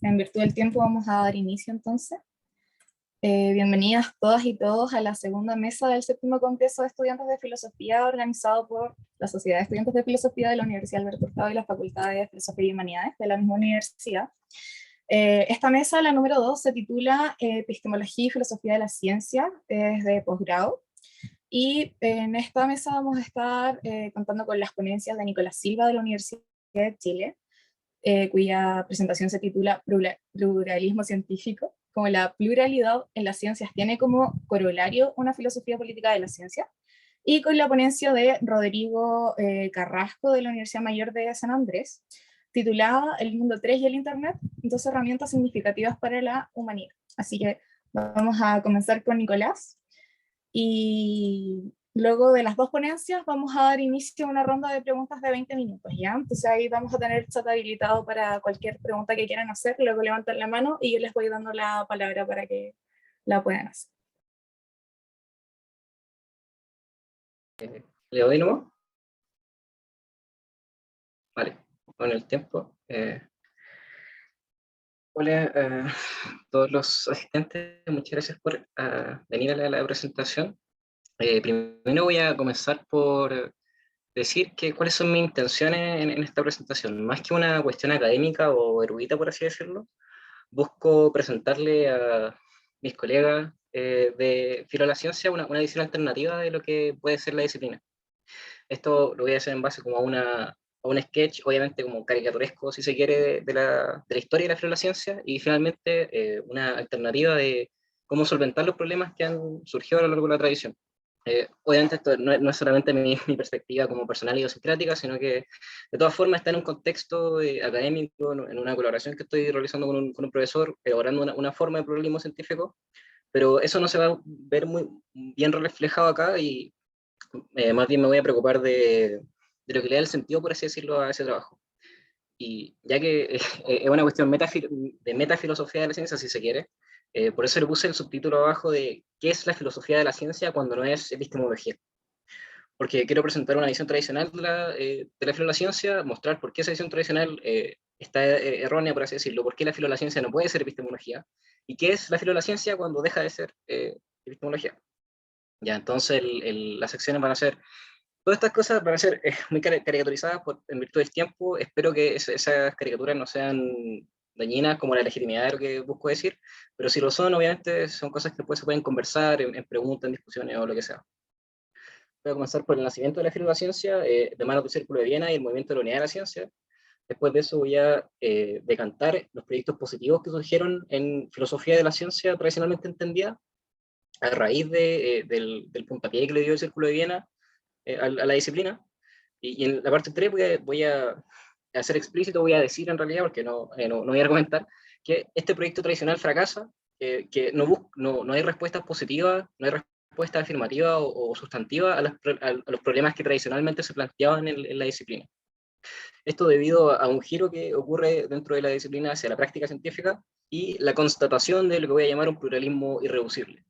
En virtud del tiempo vamos a dar inicio entonces. Bienvenidas todas y todos a la segunda mesa del séptimo Congreso de Estudiantes de Filosofía, organizado por la Sociedad de Estudiantes de Filosofía de la Universidad Alberto Hurtado y la Facultad de Filosofía y Humanidades de la misma universidad. Esta mesa, la número 2, se titula Epistemología y Filosofía de la Ciencia, es de posgrado. Y en esta mesa vamos a estar contando con las ponencias de Nicolás Silva de la Universidad de Chile, cuya presentación se titula Pluralismo Científico, como la pluralidad en las ciencias tiene como corolario una filosofía política de la ciencia, y con la ponencia de Rodrigo Carrasco de la Universidad Mayor de San Andrés, titulada El mundo 3 y el Internet, dos herramientas significativas para la humanidad. Así que vamos a comenzar con Nicolás, y luego de las dos ponencias vamos a dar inicio a una ronda de preguntas de 20 minutos, ¿ya? Entonces ahí vamos a tener el chat habilitado para cualquier pregunta que quieran hacer, luego levantan la mano y yo les voy dando la palabra para que la puedan hacer. ¿Le doy nuevo? Vale, con el tiempo. Hola a todos los asistentes, muchas gracias por venir a la presentación. Primero voy a comenzar por decir cuáles son mis intenciones en esta presentación. Más que una cuestión académica o erudita, por así decirlo, busco presentarle a mis colegas de Filo de la Ciencia una visión alternativa de lo que puede ser la disciplina. Esto lo voy a hacer en base como a un sketch, obviamente como caricaturesco, si se quiere, de la historia de la filosofía, y finalmente una alternativa de cómo solventar los problemas que han surgido a lo largo de la tradición. Obviamente esto no es solamente mi perspectiva como personal y idiosincrática, sino que de todas formas está en un contexto académico, en una colaboración que estoy realizando con un profesor, elaborando una forma de pluralismo científico, pero eso no se va a ver muy bien reflejado acá, y más bien me voy a preocupar de lo que le da el sentido, por así decirlo, a ese trabajo. Y ya que es una cuestión de metafilosofía de la ciencia, si se quiere, por eso le puse el subtítulo abajo de ¿qué es la filosofía de la ciencia cuando no es epistemología? Porque quiero presentar una visión tradicional de la filosofía de la ciencia, mostrar por qué esa visión tradicional está errónea, por así decirlo, por qué la filosofía de la ciencia no puede ser epistemología, y qué es la filosofía de la ciencia cuando deja de ser epistemología. Ya, entonces las secciones van a ser, todas estas cosas van a ser muy caricaturizadas en virtud del tiempo. Espero que esas caricaturas no sean dañinas como la legitimidad de lo que busco decir, pero si lo son, obviamente son cosas que después se pueden conversar en preguntas, en discusiones o lo que sea. Voy a comenzar por el nacimiento de la filosofía de la ciencia, de manos del Círculo de Viena y el movimiento de la unidad de la ciencia. Después de eso voy a decantar los proyectos positivos que surgieron en filosofía de la ciencia tradicionalmente entendida, a raíz del puntapié que le dio el Círculo de Viena a la disciplina. Y en la parte 3 voy a hacer explícito, voy a decir en realidad, porque no voy a argumentar, que este proyecto tradicional fracasa, que no hay respuestas positivas, no hay respuesta afirmativa o sustantiva a los problemas que tradicionalmente se planteaban en la disciplina. Esto debido a un giro que ocurre dentro de la disciplina hacia la práctica científica y la constatación de lo que voy a llamar un pluralismo irreducible.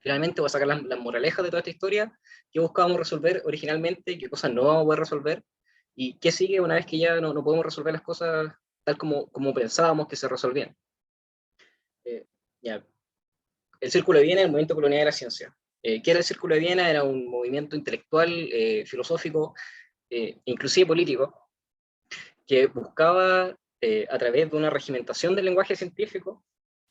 Finalmente voy a sacar las moralejas de toda esta historia, qué buscábamos resolver originalmente, qué cosas no vamos a poder resolver, y qué sigue una vez que ya no podemos resolver las cosas tal como pensábamos que se resolvían. Ya. El Círculo de Viena, el movimiento colonial de la ciencia. ¿Qué era el Círculo de Viena? Era un movimiento intelectual, filosófico, inclusive político, que buscaba, a través de una regimentación del lenguaje científico,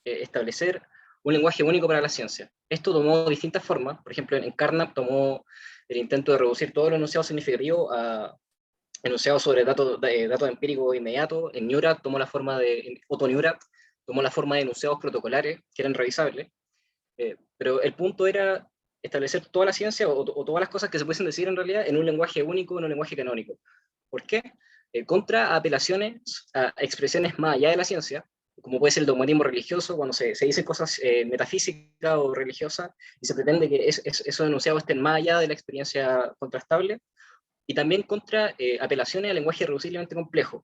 establecer un lenguaje único para la ciencia. Esto tomó distintas formas. Por ejemplo, en Carnap tomó el intento de reducir todo lo enunciado significativo a enunciados sobre datos empíricos inmediatos. En Newrat tomó la forma de, Otto Newrat tomó la forma de enunciados protocolares que eran revisables. Pero el punto era establecer toda la ciencia o todas las cosas que se pueden decir en realidad en un lenguaje único, en un lenguaje canónico. ¿Por qué? Contra apelaciones a expresiones más allá de la ciencia, como puede ser el dogmatismo religioso, cuando se dicen cosas metafísicas o religiosas y se pretende que esos enunciados estén más allá de la experiencia contrastable, y también contra apelaciones al lenguaje reduciblemente complejo.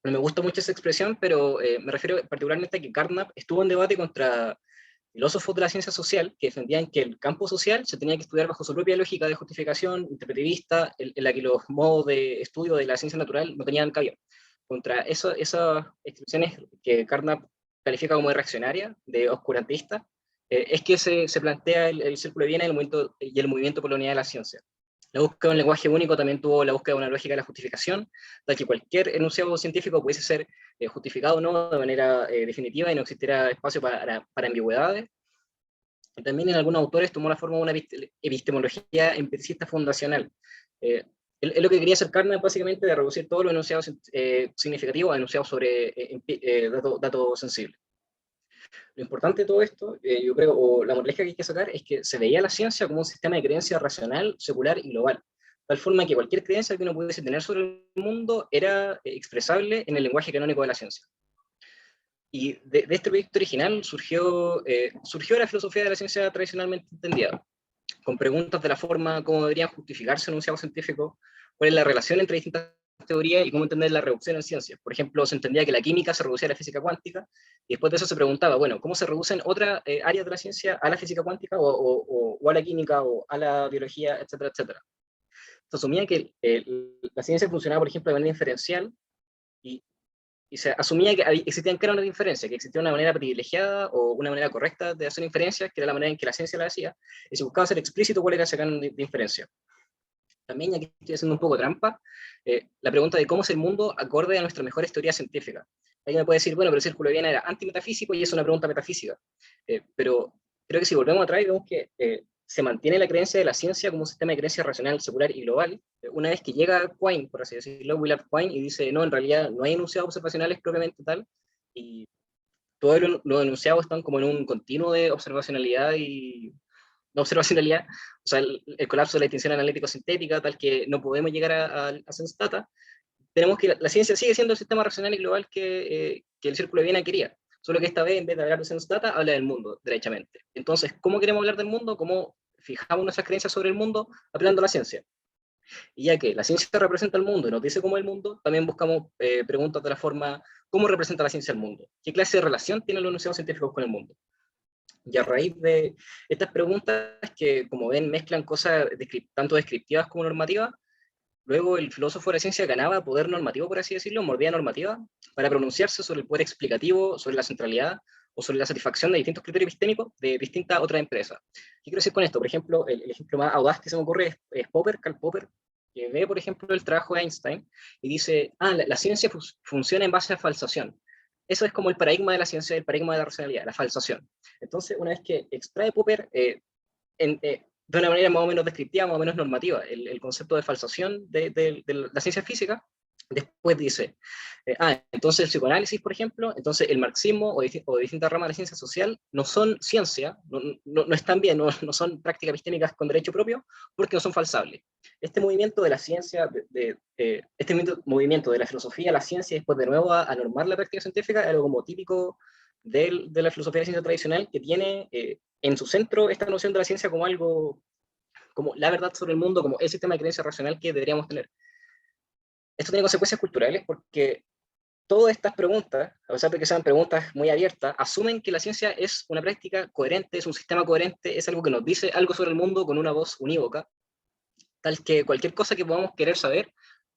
No me gusta mucho esa expresión, pero me refiero particularmente a que Carnap estuvo en debate contra filósofos de la ciencia social que defendían que el campo social se tenía que estudiar bajo su propia lógica de justificación interpretivista, en la que los modos de estudio de la ciencia natural no tenían cabida. contra esas expresiones que Carnap califica como de reaccionaria, de oscurantista, es que se plantea el Círculo de Viena y el movimiento por la unidad de la ciencia. La búsqueda de un lenguaje único también tuvo la búsqueda de una lógica de la justificación, tal que cualquier enunciado científico pudiese ser justificado o no de manera definitiva y no existiera espacio para ambigüedades. Y también en algunos autores tomó la forma de una epistemología empiricista fundacional. Es lo que quería hacer Carnap, básicamente, de reducir todos los enunciados significativos a enunciados sobre datos sensibles. Lo importante de todo esto, yo creo, o la moraleja que hay que sacar, es que se veía la ciencia como un sistema de creencia racional, secular y global, de tal forma que cualquier creencia que uno pudiese tener sobre el mundo era expresable en el lenguaje canónico de la ciencia. Y de este proyecto original surgió la filosofía de la ciencia tradicionalmente entendida, con preguntas de la forma cómo deberían justificarse enunciados científicos, cuál es la relación entre distintas teorías y cómo entender la reducción en ciencias. Por ejemplo, se entendía que la química se reducía a la física cuántica, y después de eso se preguntaba, bueno, ¿cómo se reducen otras áreas de la ciencia a la física cuántica o a la química o a la biología, etcétera, etcétera? Se asumía que la ciencia funcionaba, por ejemplo, de manera inferencial, y se asumía que existían cánones de inferencia, que existía una manera privilegiada o una manera correcta de hacer inferencias, que era la manera en que la ciencia la hacía, y se buscaba hacer explícito cuál era ese canon de inferencia. También, aquí estoy haciendo un poco trampa, la pregunta de cómo es el mundo acorde a nuestras mejores teorías científicas. Alguien me puede decir, bueno, pero el Círculo de Viena era antimetafísico y es una pregunta metafísica. Pero creo que si volvemos atrás, vemos que se mantiene la creencia de la ciencia como un sistema de creencia racional, secular y global. Una vez que llega Quine, por así decirlo, Willard Quine, y dice, no, en realidad no hay enunciados observacionales propiamente tal, y todos los enunciados están como en un continuo de observacionalidad y no observacionalidad, o sea, el colapso de la distinción analítico-sintética, tal que no podemos llegar a sense data. Tenemos que la ciencia sigue siendo el sistema racional y global que el Círculo de Viena quería, solo que esta vez, en vez de hablar de sense data, habla del mundo, derechamente. Entonces, ¿cómo queremos hablar del mundo? ¿Cómo fijamos nuestras creencias sobre el mundo? Apelando a la ciencia. Y ya que la ciencia representa el mundo y nos dice cómo es el mundo, también buscamos preguntas de la forma, ¿cómo representa la ciencia el mundo? ¿Qué clase de relación tienen los enunciados científicos con el mundo? Y a raíz de estas preguntas, que como ven mezclan cosas tanto descriptivas como normativas, luego el filósofo de la ciencia ganaba poder normativo, por así decirlo, mordía normativa, para pronunciarse sobre el poder explicativo, sobre la centralidad o sobre la satisfacción de distintos criterios epistémicos de distintas otras empresas. ¿Qué quiero decir con esto? Por ejemplo, el ejemplo más audaz que se me ocurre es Popper, Karl Popper, que ve, por ejemplo, el trabajo de Einstein y dice, la ciencia funciona en base a falsación. Eso es como el paradigma de la ciencia, el paradigma de la racionalidad, la falsación. Entonces, una vez que extrae Popper, de una manera más o menos descriptiva, más o menos normativa, el concepto de falsación de la ciencia física, después dice, entonces el psicoanálisis, por ejemplo, entonces el marxismo o distintas ramas de la ciencia social no son ciencia, no están bien, no son prácticas epistémicas con derecho propio, porque no son falsables. Este movimiento de la ciencia, este movimiento de la filosofía a la ciencia, y después de nuevo a normar la práctica científica, es algo como típico de la filosofía de la ciencia tradicional, que tiene en su centro esta noción de la ciencia como algo, como la verdad sobre el mundo, como el sistema de creencia racional que deberíamos tener. Esto tiene consecuencias culturales porque todas estas preguntas, a pesar de que sean preguntas muy abiertas, asumen que la ciencia es una práctica coherente, es un sistema coherente, es algo que nos dice algo sobre el mundo con una voz unívoca, tal que cualquier cosa que podamos querer saber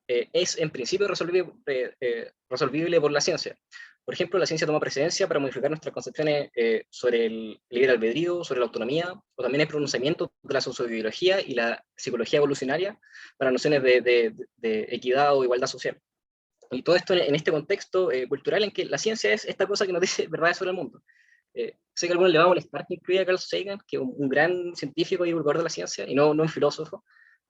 es en principio resolvible por la ciencia. Por ejemplo, la ciencia toma precedencia para modificar nuestras concepciones sobre el libre albedrío, sobre la autonomía, o también el pronunciamiento de la sociobiología y la psicología evolucionaria para nociones de equidad o igualdad social. Y todo esto en este contexto cultural en que la ciencia es esta cosa que nos dice verdades sobre el mundo. Sé que a algunos le va a molestar que incluya a Carl Sagan, que es un gran científico y divulgador de la ciencia, y no un filósofo,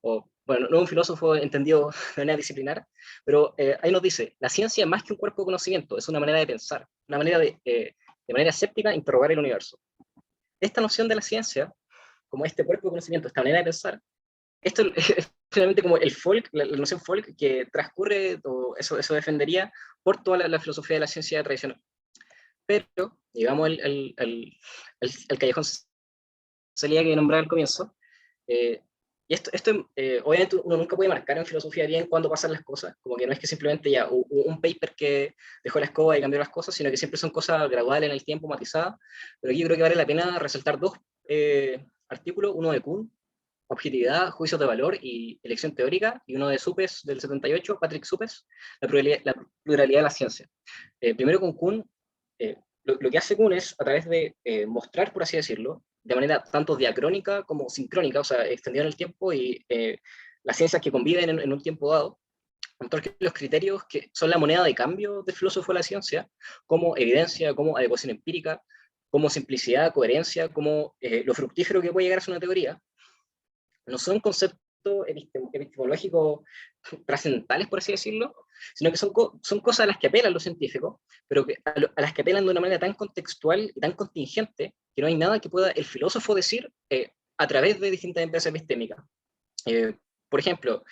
o bueno, no un filósofo entendido de manera disciplinar, pero ahí nos dice, la ciencia más que un cuerpo de conocimiento, es una manera de pensar, una manera de manera escéptica, interrogar el universo. Esta noción de la ciencia, como este cuerpo de conocimiento, esta manera de pensar, esto es finalmente como el folk, la noción folk que transcurre, o eso defendería por toda la filosofía de la ciencia tradicional. Pero, llegamos al callejón salida que nombraba al comienzo, y esto obviamente uno nunca puede marcar en filosofía bien cuándo pasan las cosas, como que no es que simplemente ya un paper que dejó la escoba y cambió las cosas, sino que siempre son cosas graduales en el tiempo, matizadas, pero aquí yo creo que vale la pena resaltar dos artículos, uno de Kuhn, objetividad, juicios de valor y elección teórica, y uno de Suppes del 78, Patrick Suppes, la pluralidad de la ciencia. Primero con Kuhn, lo que hace Kuhn es, a través de mostrar, por así decirlo, de manera tanto diacrónica como sincrónica, o sea, extendida en el tiempo, y las ciencias que conviven en un tiempo dado, entonces los criterios que son la moneda de cambio del filósofo de la ciencia, como evidencia, como adecuación empírica, como simplicidad, coherencia, como lo fructífero que puede llegar a ser una teoría, no son conceptos epistemológicos trascendentales, por así decirlo, sino que son cosas a las que apelan los científicos, pero a las que apelan de una manera tan contextual y tan contingente que no hay nada que pueda el filósofo decir a través de distintas empresas epistémicas. Por ejemplo,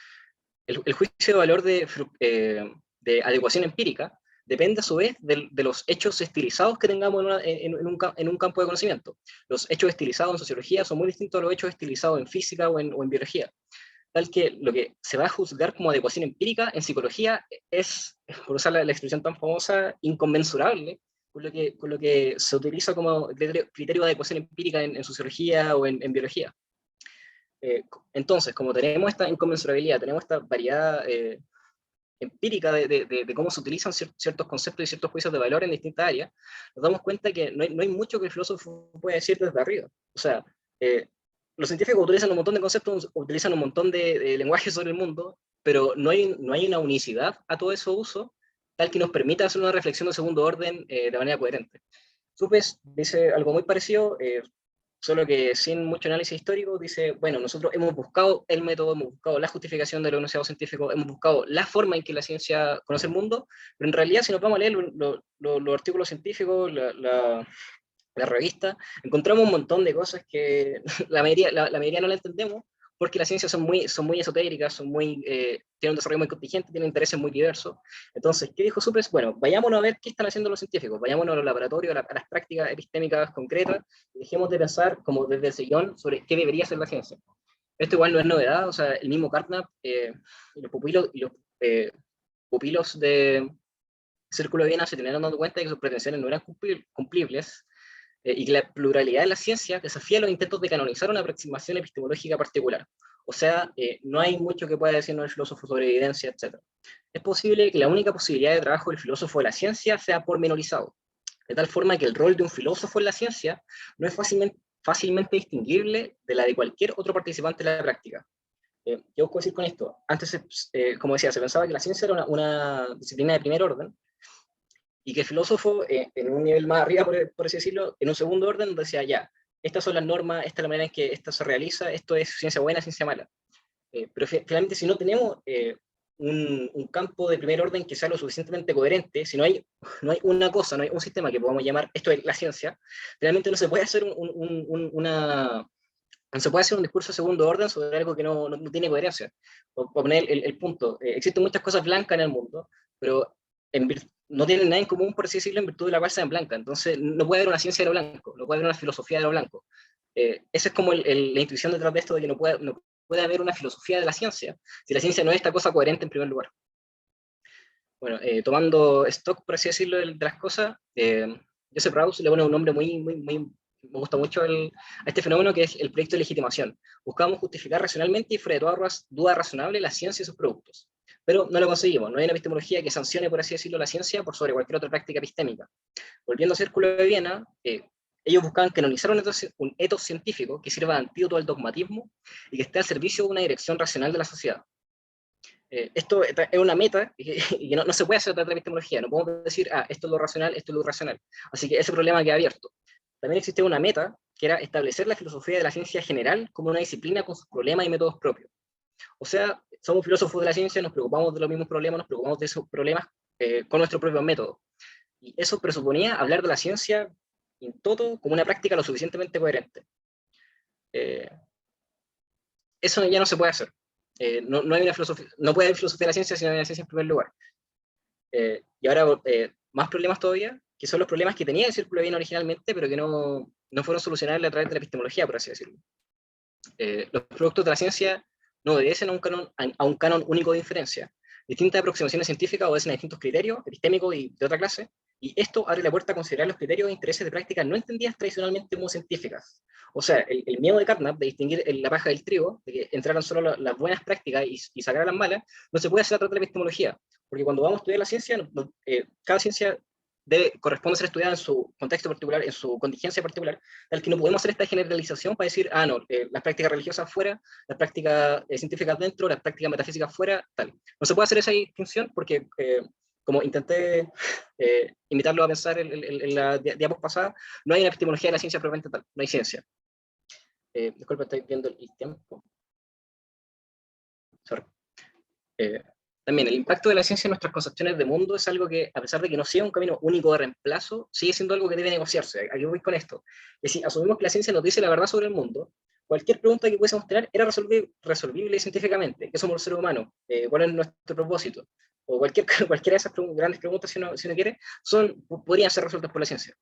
el juicio de valor de adecuación empírica depende a su vez de los hechos estilizados que tengamos en un campo de conocimiento. Los hechos estilizados en sociología son muy distintos a los hechos estilizados en física o en biología. Tal que lo que se va a juzgar como adecuación empírica en psicología es, por usar la expresión tan famosa, inconmensurable con lo que se utiliza como criterio de adecuación empírica en sociología o en biología. Entonces, como tenemos esta inconmensurabilidad, tenemos esta variedad empírica de cómo se utilizan ciertos conceptos y ciertos juicios de valor en distintas áreas, nos damos cuenta que no hay mucho que el filósofo pueda decir desde arriba. O sea, los científicos utilizan un montón de conceptos, utilizan un montón de lenguajes sobre el mundo, pero no hay una unicidad a todo ese uso tal que nos permita hacer una reflexión de segundo orden de manera coherente. Suppes dice algo muy parecido, solo que sin mucho análisis histórico, dice, bueno, nosotros hemos buscado el método, hemos buscado la justificación de los enunciados científicos, hemos buscado la forma en que la ciencia conoce el mundo, pero en realidad si nos vamos a leer los artículos científicos, la revista, encontramos un montón de cosas que la mayoría no la entendemos, porque las ciencias son muy esotéricas, tienen un desarrollo muy contingente, tienen intereses muy diversos. Entonces, ¿qué dijo Suppes? Bueno, vayámonos a ver qué están haciendo los científicos, vayámonos a los laboratorios, a las prácticas epistémicas concretas, y dejemos de pensar como desde el sillón sobre qué debería ser la ciencia. Esto igual no es novedad, o sea, el mismo Carnap y los pupilos de Círculo de Viena se terminaron dando cuenta de que sus pretensiones no eran cumplibles, y que la pluralidad de la ciencia desafía los intentos de canonizar una aproximación epistemológica particular. O sea, no hay mucho que pueda decirnos el filósofo sobre evidencia, etc. Es posible que la única posibilidad de trabajo del filósofo de la ciencia sea pormenorizado, de tal forma que el rol de un filósofo en la ciencia no es fácilmente distinguible de la de cualquier otro participante en la práctica. ¿Qué busco decir con esto? Antes, como decía, se pensaba que la ciencia era una disciplina de primer orden, y que el filósofo, en un nivel más arriba, por así decirlo, en un segundo orden, decía, ya, estas son las normas, esta es la manera en que esto se realiza, esto es ciencia buena, ciencia mala. Pero finalmente, si no tenemos un campo de primer orden que sea lo suficientemente coherente, si no hay una cosa, no hay un sistema que podamos llamar, esto es la ciencia, realmente no se puede hacer no se puede hacer un discurso de segundo orden sobre algo que no tiene coherencia. Por poner el punto, existen muchas cosas blancas en el mundo, pero no tienen nada en común, por así decirlo, en virtud de la cual sean blancas. Entonces, no puede haber una ciencia de lo blanco, no puede haber una filosofía de lo blanco. Esa es como la intuición detrás de esto, de que no puede haber una filosofía de la ciencia, si la ciencia no es esta cosa coherente en primer lugar. Bueno, tomando stock, por así decirlo, de las cosas, Joseph Rawls le pone un nombre me gusta mucho a este fenómeno, que es el proyecto de legitimación. Buscamos justificar racionalmente y fuera de toda duda razonable la ciencia y sus productos. Pero no lo conseguimos, no hay una epistemología que sancione, por así decirlo, la ciencia por sobre cualquier otra práctica epistémica. Volviendo al Círculo de Viena, ellos buscaban canonizar un etos científico que sirva de antídoto al dogmatismo y que esté al servicio de una dirección racional de la sociedad. Esto es una meta y no se puede hacer otra epistemología, no podemos decir, esto es lo racional, esto es lo irracional. Así que ese problema queda abierto. También existe una meta, que era establecer la filosofía de la ciencia general como una disciplina con sus problemas y métodos propios. O sea, somos filósofos de la ciencia, nos preocupamos de los mismos problemas, nos preocupamos de esos problemas con nuestro propio método. Y eso presuponía hablar de la ciencia en todo como una práctica lo suficientemente coherente. Eso ya no se puede hacer. No hay una filosofía, no puede haber filosofía de la ciencia si no hay una ciencia en primer lugar. Y ahora, más problemas todavía, que son los problemas que tenía el Círculo de Viena originalmente, pero que no fueron solucionables a través de la epistemología, por así decirlo. Los productos de la ciencia no obedecen a un canon único de inferencia. Distintas aproximaciones científicas obedecen a distintos criterios, epistémicos y de otra clase, Y esto abre la puerta a considerar los criterios e intereses de prácticas no entendidas tradicionalmente como científicas. O sea, el miedo de Carnap de distinguir la paja del trigo, de que entraran solo las buenas prácticas y sacaran las malas, no se puede hacer a través de la epistemología, porque cuando vamos a estudiar la ciencia, cada ciencia corresponde ser estudiada en su contexto particular, en su contingencia particular, tal que no podemos hacer esta generalización para decir, no, las prácticas religiosas fuera, las prácticas científicas dentro, las prácticas metafísicas fuera, tal. No se puede hacer esa distinción porque, como intenté invitarlo a pensar en la diapositiva pasada, no hay una epistemología de la ciencia propiamente tal, no hay ciencia. Disculpa, estoy viendo el tiempo. Sorry. También el impacto de la ciencia en nuestras concepciones de mundo es algo que, a pesar de que no sea un camino único de reemplazo, sigue siendo algo que debe negociarse. ¿A qué voy con esto? Es decir, asumimos que la ciencia nos dice la verdad sobre el mundo, cualquier pregunta que pudiésemos tener era resolvible científicamente. ¿Qué somos los seres humanos? ¿Cuál es nuestro propósito? O cualquiera de esas grandes preguntas, si uno quiere, podrían ser resueltas por la ciencia.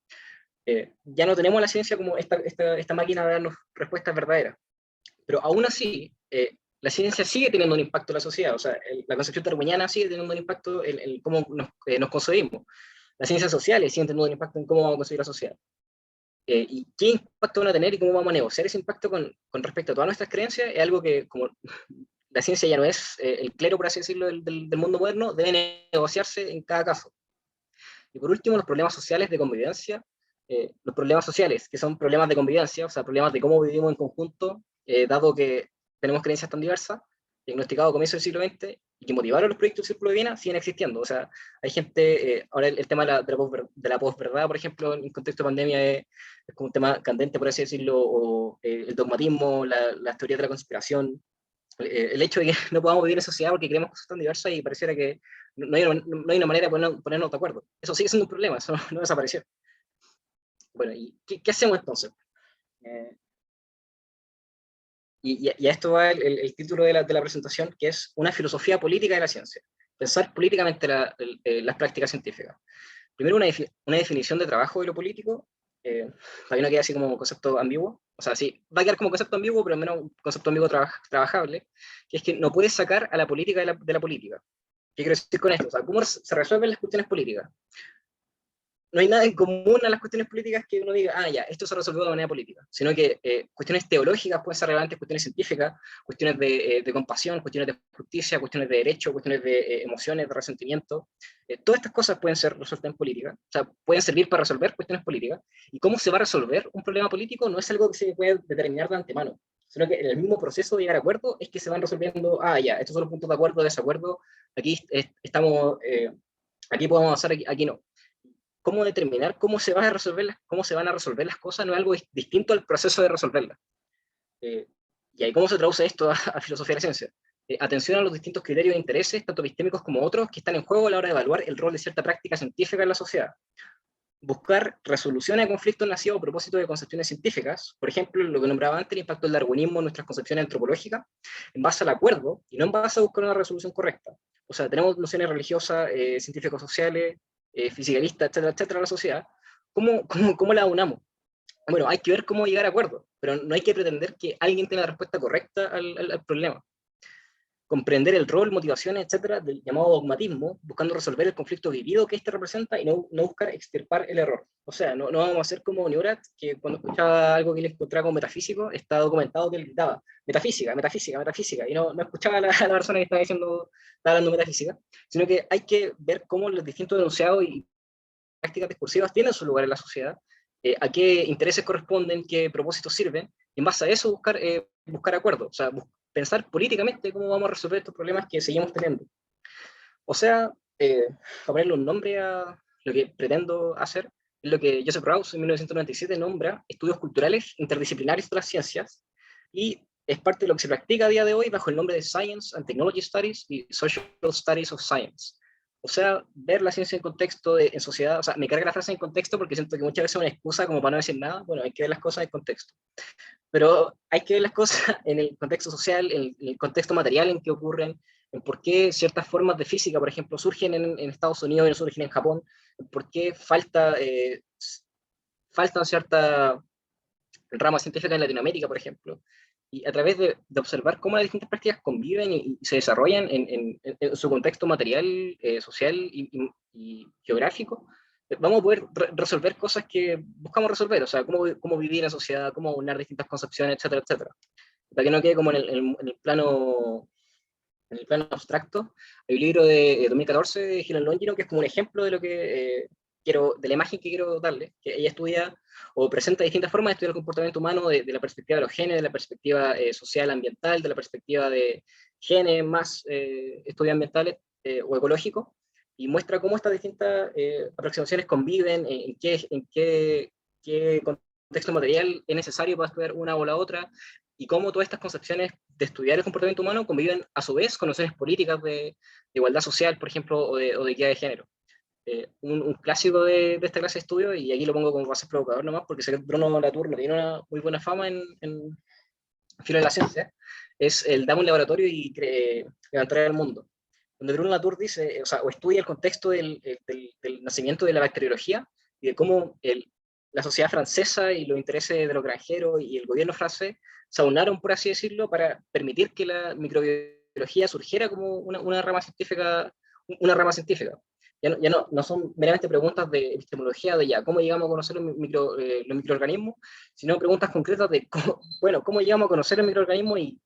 Ya no tenemos la ciencia como esta máquina de darnos respuestas verdaderas. Pero aún así, la ciencia sigue teniendo un impacto en la sociedad. O sea, la concepción darwiniana sigue teniendo un impacto en cómo nos concebimos. Las ciencias sociales siguen teniendo un impacto en cómo vamos a concebir la sociedad. ¿Y qué impacto van a tener y cómo vamos a negociar ese impacto con respecto a todas nuestras creencias? Es algo que, como la ciencia ya no es el clero, por así decirlo, del mundo moderno, debe negociarse en cada caso. Y por último, los problemas sociales de convivencia. Los problemas sociales, que son problemas de convivencia, o sea, problemas de cómo vivimos en conjunto, dado que tenemos creencias tan diversas, diagnosticados a comienzos del siglo XX, y que motivaron los proyectos del Círculo de Viena, siguen existiendo. O sea, hay gente, ahora el tema de la posverdad, por ejemplo, en el contexto de pandemia es como un tema candente, por así decirlo, o el dogmatismo, las teorías de la conspiración, el hecho de que no podamos vivir en sociedad porque creemos cosas tan diversas y pareciera que no hay una manera de ponernos de acuerdo. Eso sigue siendo un problema, eso no desapareció. Bueno, ¿y qué hacemos entonces? Y a esto va el título de la presentación, que es una filosofía política de la ciencia. Pensar políticamente las prácticas científicas. Primero, una definición de trabajo de lo político, para que no quede así como concepto ambiguo. O sea, sí, va a quedar como concepto ambiguo, pero al menos un concepto ambiguo trabajable, que es que no puedes sacar a la política de la política. ¿Qué quiero decir con esto? O sea, ¿cómo se resuelven las cuestiones políticas? No hay nada en común a las cuestiones políticas que uno diga, ya, esto se resolvió de manera política, sino que cuestiones teológicas pueden ser relevantes, cuestiones científicas, cuestiones de compasión, cuestiones de justicia, cuestiones de derecho, cuestiones de emociones, de resentimiento. Todas estas cosas pueden ser resueltas en política, o sea, pueden servir para resolver cuestiones políticas, y cómo se va a resolver un problema político no es algo que se puede determinar de antemano, sino que en el mismo proceso de llegar a acuerdo es que se van resolviendo, ya, estos son los puntos de acuerdo, desacuerdo, aquí estamos, aquí podemos avanzar, aquí no. Cómo determinar cómo se van a resolver las cosas no es algo distinto al proceso de resolverlas. Y ahí cómo se traduce esto a filosofía de la ciencia. Atención a los distintos criterios de intereses, tanto epistémicos como otros, que están en juego a la hora de evaluar el rol de cierta práctica científica en la sociedad. Buscar resoluciones de conflictos nacidos a propósito de concepciones científicas, por ejemplo, lo que nombraba antes, el impacto del darwinismo en nuestras concepciones antropológicas, en base al acuerdo, y no en base a buscar una resolución correcta. O sea, tenemos nociones religiosas, científicos sociales, fisicalistas, etcétera, etcétera, en la sociedad. ¿Cómo la unamos? Bueno, hay que ver cómo llegar a acuerdos, pero no hay que pretender que alguien tenga la respuesta correcta al problema. Comprender el rol, motivaciones, etcétera, del llamado dogmatismo, buscando resolver el conflicto vivido que este representa y no buscar extirpar el error. O sea, no vamos a ser como Neurat, que cuando escuchaba algo que le encontraba como metafísico, está documentado que él gritaba metafísica, metafísica, metafísica, y no escuchaba a la persona que estaba hablando metafísica, sino que hay que ver cómo los distintos enunciados y prácticas discursivas tienen su lugar en la sociedad, a qué intereses corresponden, qué propósitos sirven, y en base a eso buscar acuerdos, o sea, pensar políticamente cómo vamos a resolver estos problemas que seguimos teniendo. O sea, para ponerle un nombre a lo que pretendo hacer, es lo que Joseph Rawls en 1997 nombra estudios culturales interdisciplinarios de las ciencias, y es parte de lo que se practica a día de hoy bajo el nombre de Science and Technology Studies y Social Studies of Science. O sea, ver la ciencia en contexto, en sociedad, o sea, me carga la frase en contexto porque siento que muchas veces es una excusa como para no decir nada. Bueno, hay que ver las cosas en contexto. Pero hay que ver las cosas en el contexto social, en el contexto material en que ocurren, en por qué ciertas formas de física, por ejemplo, surgen en Estados Unidos y no surgen en Japón, en por qué faltan ciertas ramas científicas en Latinoamérica, por ejemplo. Y a través de observar cómo las distintas prácticas conviven y se desarrollan en su contexto material, social y geográfico, vamos a poder resolver cosas que buscamos resolver, o sea, cómo vivir en sociedad, cómo unir distintas concepciones, etcétera, etcétera. Para que no quede como en el plano abstracto. Hay un libro de 2014 de Helen Longino que es como un ejemplo de lo que de la imagen que quiero darle, que ella estudia o presenta distintas formas de estudiar el comportamiento humano de la perspectiva de los genes, de la perspectiva social, ambiental, de la perspectiva de genes más estudios ambientales o ecológicos, y muestra cómo estas distintas aproximaciones conviven, qué contexto material es necesario para estudiar una o la otra, y cómo todas estas concepciones de estudiar el comportamiento humano conviven a su vez con nociones políticas de igualdad social, por ejemplo, o de equidad de género. Un clásico de esta clase de estudio, y aquí lo pongo como base provocador nomás, porque sé que Bruno Latour no tiene una muy buena fama en filo de la ciencia, es el dame un laboratorio y levantar el mundo. Donde Bruno Latour dice, o estudia el contexto del nacimiento de la bacteriología y de cómo la sociedad francesa y los intereses de los granjeros y el gobierno francés se aunaron, por así decirlo, para permitir que la microbiología surgiera como una rama científica, no son meramente preguntas de epistemología, de ya, cómo llegamos a conocer los microorganismos, sino preguntas concretas de cómo llegamos a conocer el microorganismo y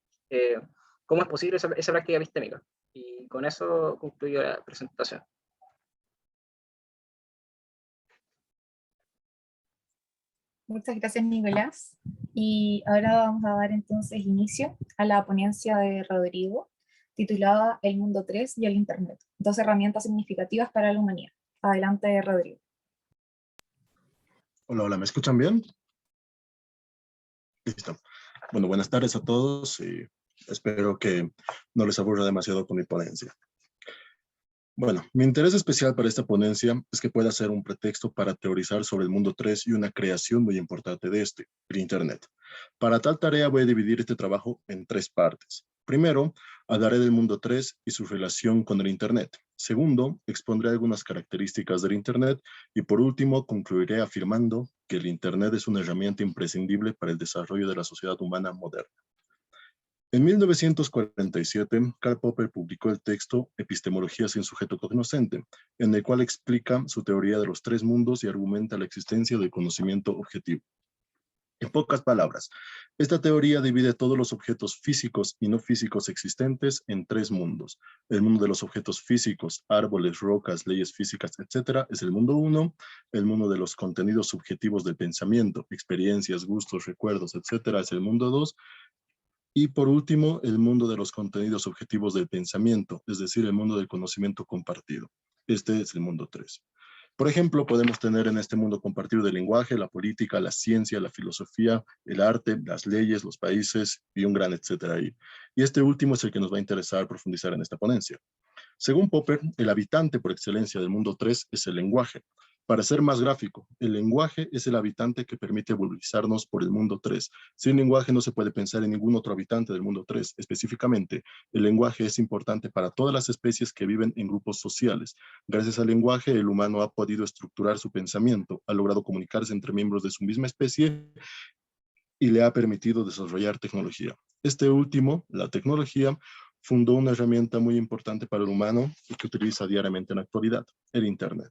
cómo es posible esa práctica epistémica. Y con eso concluyo la presentación. Muchas gracias, Nicolás. Y ahora vamos a dar entonces inicio a la ponencia de Rodrigo, titulada El Mundo 3 y el Internet, dos herramientas significativas para la humanidad. Adelante, Rodrigo. Hola, hola, ¿me escuchan bien? Listo. Bueno, buenas tardes a todos y espero que no les aburra demasiado con mi ponencia. Bueno, mi interés especial para esta ponencia es que pueda ser un pretexto para teorizar sobre el mundo 3 y una creación muy importante de este, el Internet. Para tal tarea voy a dividir este trabajo en 3 partes. Primero, hablaré del mundo 3 y su relación con el Internet. Segundo, expondré algunas características del Internet. Y por último, concluiré afirmando que el Internet es una herramienta imprescindible para el desarrollo de la sociedad humana moderna. En 1947, Karl Popper publicó el texto Epistemología sin sujeto cognoscente, en el cual explica su teoría de los 3 mundos y argumenta la existencia del conocimiento objetivo. En pocas palabras, esta teoría divide todos los objetos físicos y no físicos existentes en 3 mundos. El mundo de los objetos físicos, árboles, rocas, leyes físicas, etc., es el mundo 1. El mundo de los contenidos subjetivos del pensamiento, experiencias, gustos, recuerdos, etc., es el mundo 2. Y por último, el mundo de los contenidos objetivos del pensamiento, es decir, el mundo del conocimiento compartido. Este es el mundo 3. Por ejemplo, podemos tener en este mundo compartido el lenguaje, la política, la ciencia, la filosofía, el arte, las leyes, los países y un gran etcétera ahí. Y este último es el que nos va a interesar profundizar en esta ponencia. Según Popper, el habitante por excelencia del mundo 3 es el lenguaje. Para ser más gráfico, el lenguaje es el habitante que permite movilizarnos por el mundo 3. Sin lenguaje no se puede pensar en ningún otro habitante del mundo 3. Específicamente, el lenguaje es importante para todas las especies que viven en grupos sociales. Gracias al lenguaje, el humano ha podido estructurar su pensamiento, ha logrado comunicarse entre miembros de su misma especie y le ha permitido desarrollar tecnología. Este último, la tecnología, fundó una herramienta muy importante para el humano y que utiliza diariamente en la actualidad, el Internet.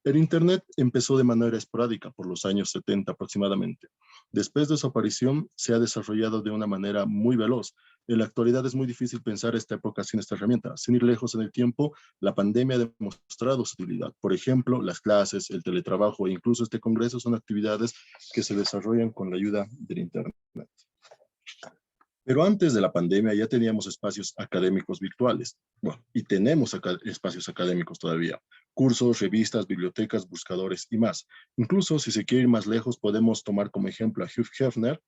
El Internet empezó de manera esporádica por los años 70 aproximadamente. Después de su aparición, se ha desarrollado de una manera muy veloz. En la actualidad es muy difícil pensar esta época sin esta herramienta. Sin ir lejos en el tiempo, la pandemia ha demostrado su utilidad. Por ejemplo, las clases, el teletrabajo e incluso este congreso son actividades que se desarrollan con la ayuda del Internet. Pero antes de la pandemia ya teníamos espacios académicos virtuales. Bueno, y tenemos espacios académicos todavía. Cursos, revistas, bibliotecas, buscadores y más. Incluso, si se quiere ir más lejos, podemos tomar como ejemplo a Hugh Hefner,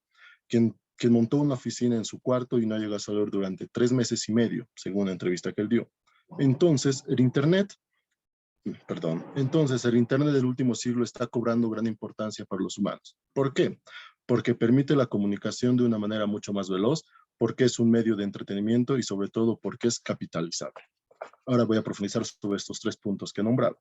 quien montó una oficina en su cuarto y no llegó a salir durante 3 meses y medio, según una entrevista que él dio. Entonces, el Internet del último siglo está cobrando gran importancia para los humanos. ¿Por qué? Porque permite la comunicación de una manera mucho más veloz, porque es un medio de entretenimiento y sobre todo porque es capitalizable. Ahora voy a profundizar sobre estos 3 puntos que he nombrado.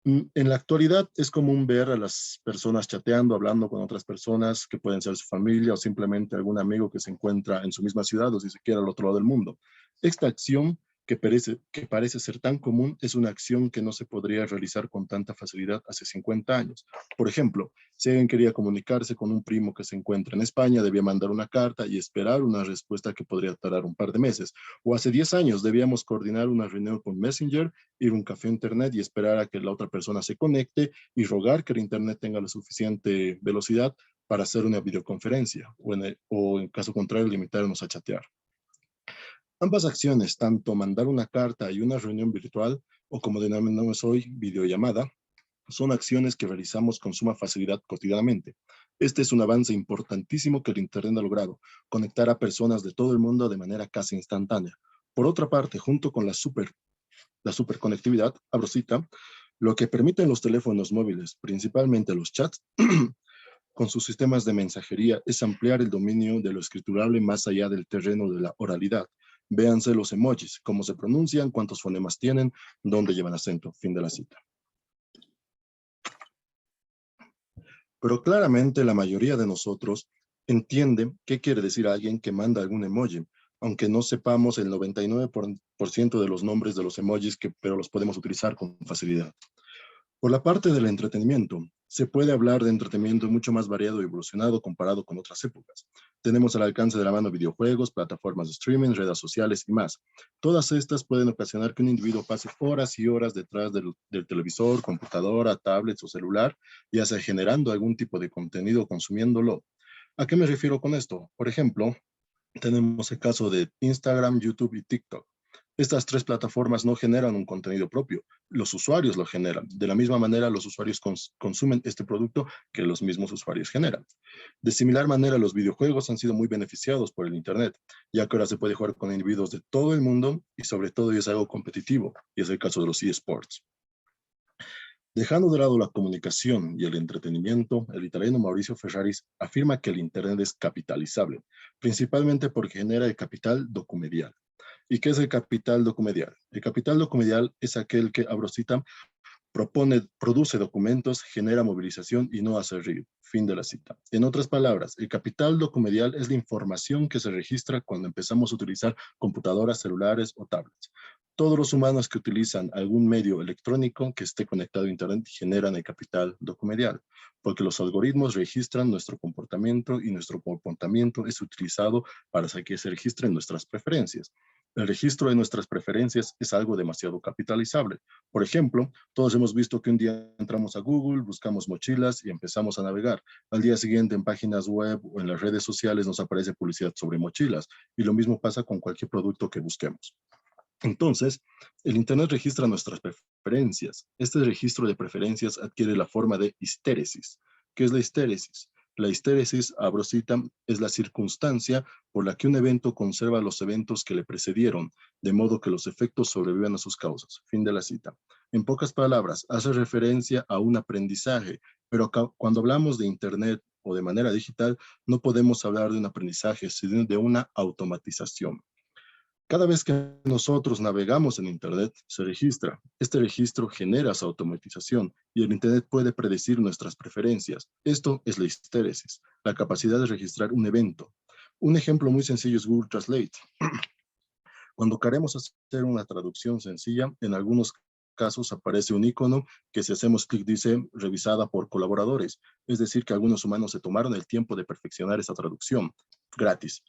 En la actualidad es común ver a las personas chateando, hablando con otras personas que pueden ser su familia o simplemente algún amigo que se encuentra en su misma ciudad o si se quiere al otro lado del mundo. Esta acción que parece ser tan común es una acción que no se podría realizar con tanta facilidad hace 50 años. Por ejemplo, si alguien quería comunicarse con un primo que se encuentra en España, debía mandar una carta y esperar una respuesta que podría tardar un par de meses. O hace 10 años debíamos coordinar una reunión con Messenger, ir a un café a internet y esperar a que la otra persona se conecte y rogar que el internet tenga la suficiente velocidad para hacer una videoconferencia, o en caso contrario, limitarnos a chatear. Ambas acciones, tanto mandar una carta y una reunión virtual, o como denominamos hoy, videollamada, son acciones que realizamos con suma facilidad cotidianamente. Este es un avance importantísimo que el Internet ha logrado, conectar a personas de todo el mundo de manera casi instantánea. Por otra parte, junto con la superconectividad, abro cita, lo que permiten los teléfonos móviles, principalmente los chats, con sus sistemas de mensajería, es ampliar el dominio de lo escriturable más allá del terreno de la oralidad. Véanse los emojis, cómo se pronuncian, cuántos fonemas tienen, dónde llevan acento. Fin de la cita. Pero claramente la mayoría de nosotros entiende qué quiere decir alguien que manda algún emoji, aunque no sepamos el 99% de los nombres de los emojis, pero los podemos utilizar con facilidad. Por la parte del entretenimiento, se puede hablar de entretenimiento mucho más variado y evolucionado comparado con otras épocas. Tenemos al alcance de la mano videojuegos, plataformas de streaming, redes sociales y más. Todas estas pueden ocasionar que un individuo pase horas y horas detrás del televisor, computadora, tablets o celular, ya sea generando algún tipo de contenido o consumiéndolo. ¿A qué me refiero con esto? Por ejemplo, tenemos el caso de Instagram, YouTube y TikTok. Estas tres plataformas no generan un contenido propio, los usuarios lo generan. De la misma manera, los usuarios consumen este producto que los mismos usuarios generan. De similar manera, los videojuegos han sido muy beneficiados por el Internet, ya que ahora se puede jugar con individuos de todo el mundo y sobre todo es algo competitivo, y es el caso de los eSports. Dejando de lado la comunicación y el entretenimiento, el italiano Mauricio Ferraris afirma que el Internet es capitalizable, principalmente porque genera el capital documedial. ¿Y qué es el capital documedial? El capital documedial es aquel que, abro cita, produce documentos, genera movilización y no hace ruido. Fin de la cita. En otras palabras, el capital documedial es la información que se registra cuando empezamos a utilizar computadoras, celulares o tablets. Todos los humanos que utilizan algún medio electrónico que esté conectado a Internet generan el capital documedial, porque los algoritmos registran nuestro comportamiento y nuestro comportamiento es utilizado para que se registren nuestras preferencias. El registro de nuestras preferencias es algo demasiado capitalizable. Por ejemplo, todos hemos visto que un día entramos a Google, buscamos mochilas y empezamos a navegar. Al día siguiente en páginas web o en las redes sociales nos aparece publicidad sobre mochilas y lo mismo pasa con cualquier producto que busquemos. Entonces, el Internet registra nuestras preferencias. Este registro de preferencias adquiere la forma de histéresis. ¿Qué es la histéresis? La histéresis, abro cita, es la circunstancia por la que un evento conserva los eventos que le precedieron, de modo que los efectos sobrevivan a sus causas. Fin de la cita. En pocas palabras, hace referencia a un aprendizaje, pero cuando hablamos de Internet o de manera digital, no podemos hablar de un aprendizaje, sino de una automatización. Cada vez que nosotros navegamos en Internet, se registra. Este registro genera esa automatización y el Internet puede predecir nuestras preferencias. Esto es la histéresis, la capacidad de registrar un evento. Un ejemplo muy sencillo es Google Translate. Cuando queremos hacer una traducción sencilla, en algunos casos aparece un icono que si hacemos clic dice revisada por colaboradores. Es decir, que algunos humanos se tomaron el tiempo de perfeccionar esa traducción gratis.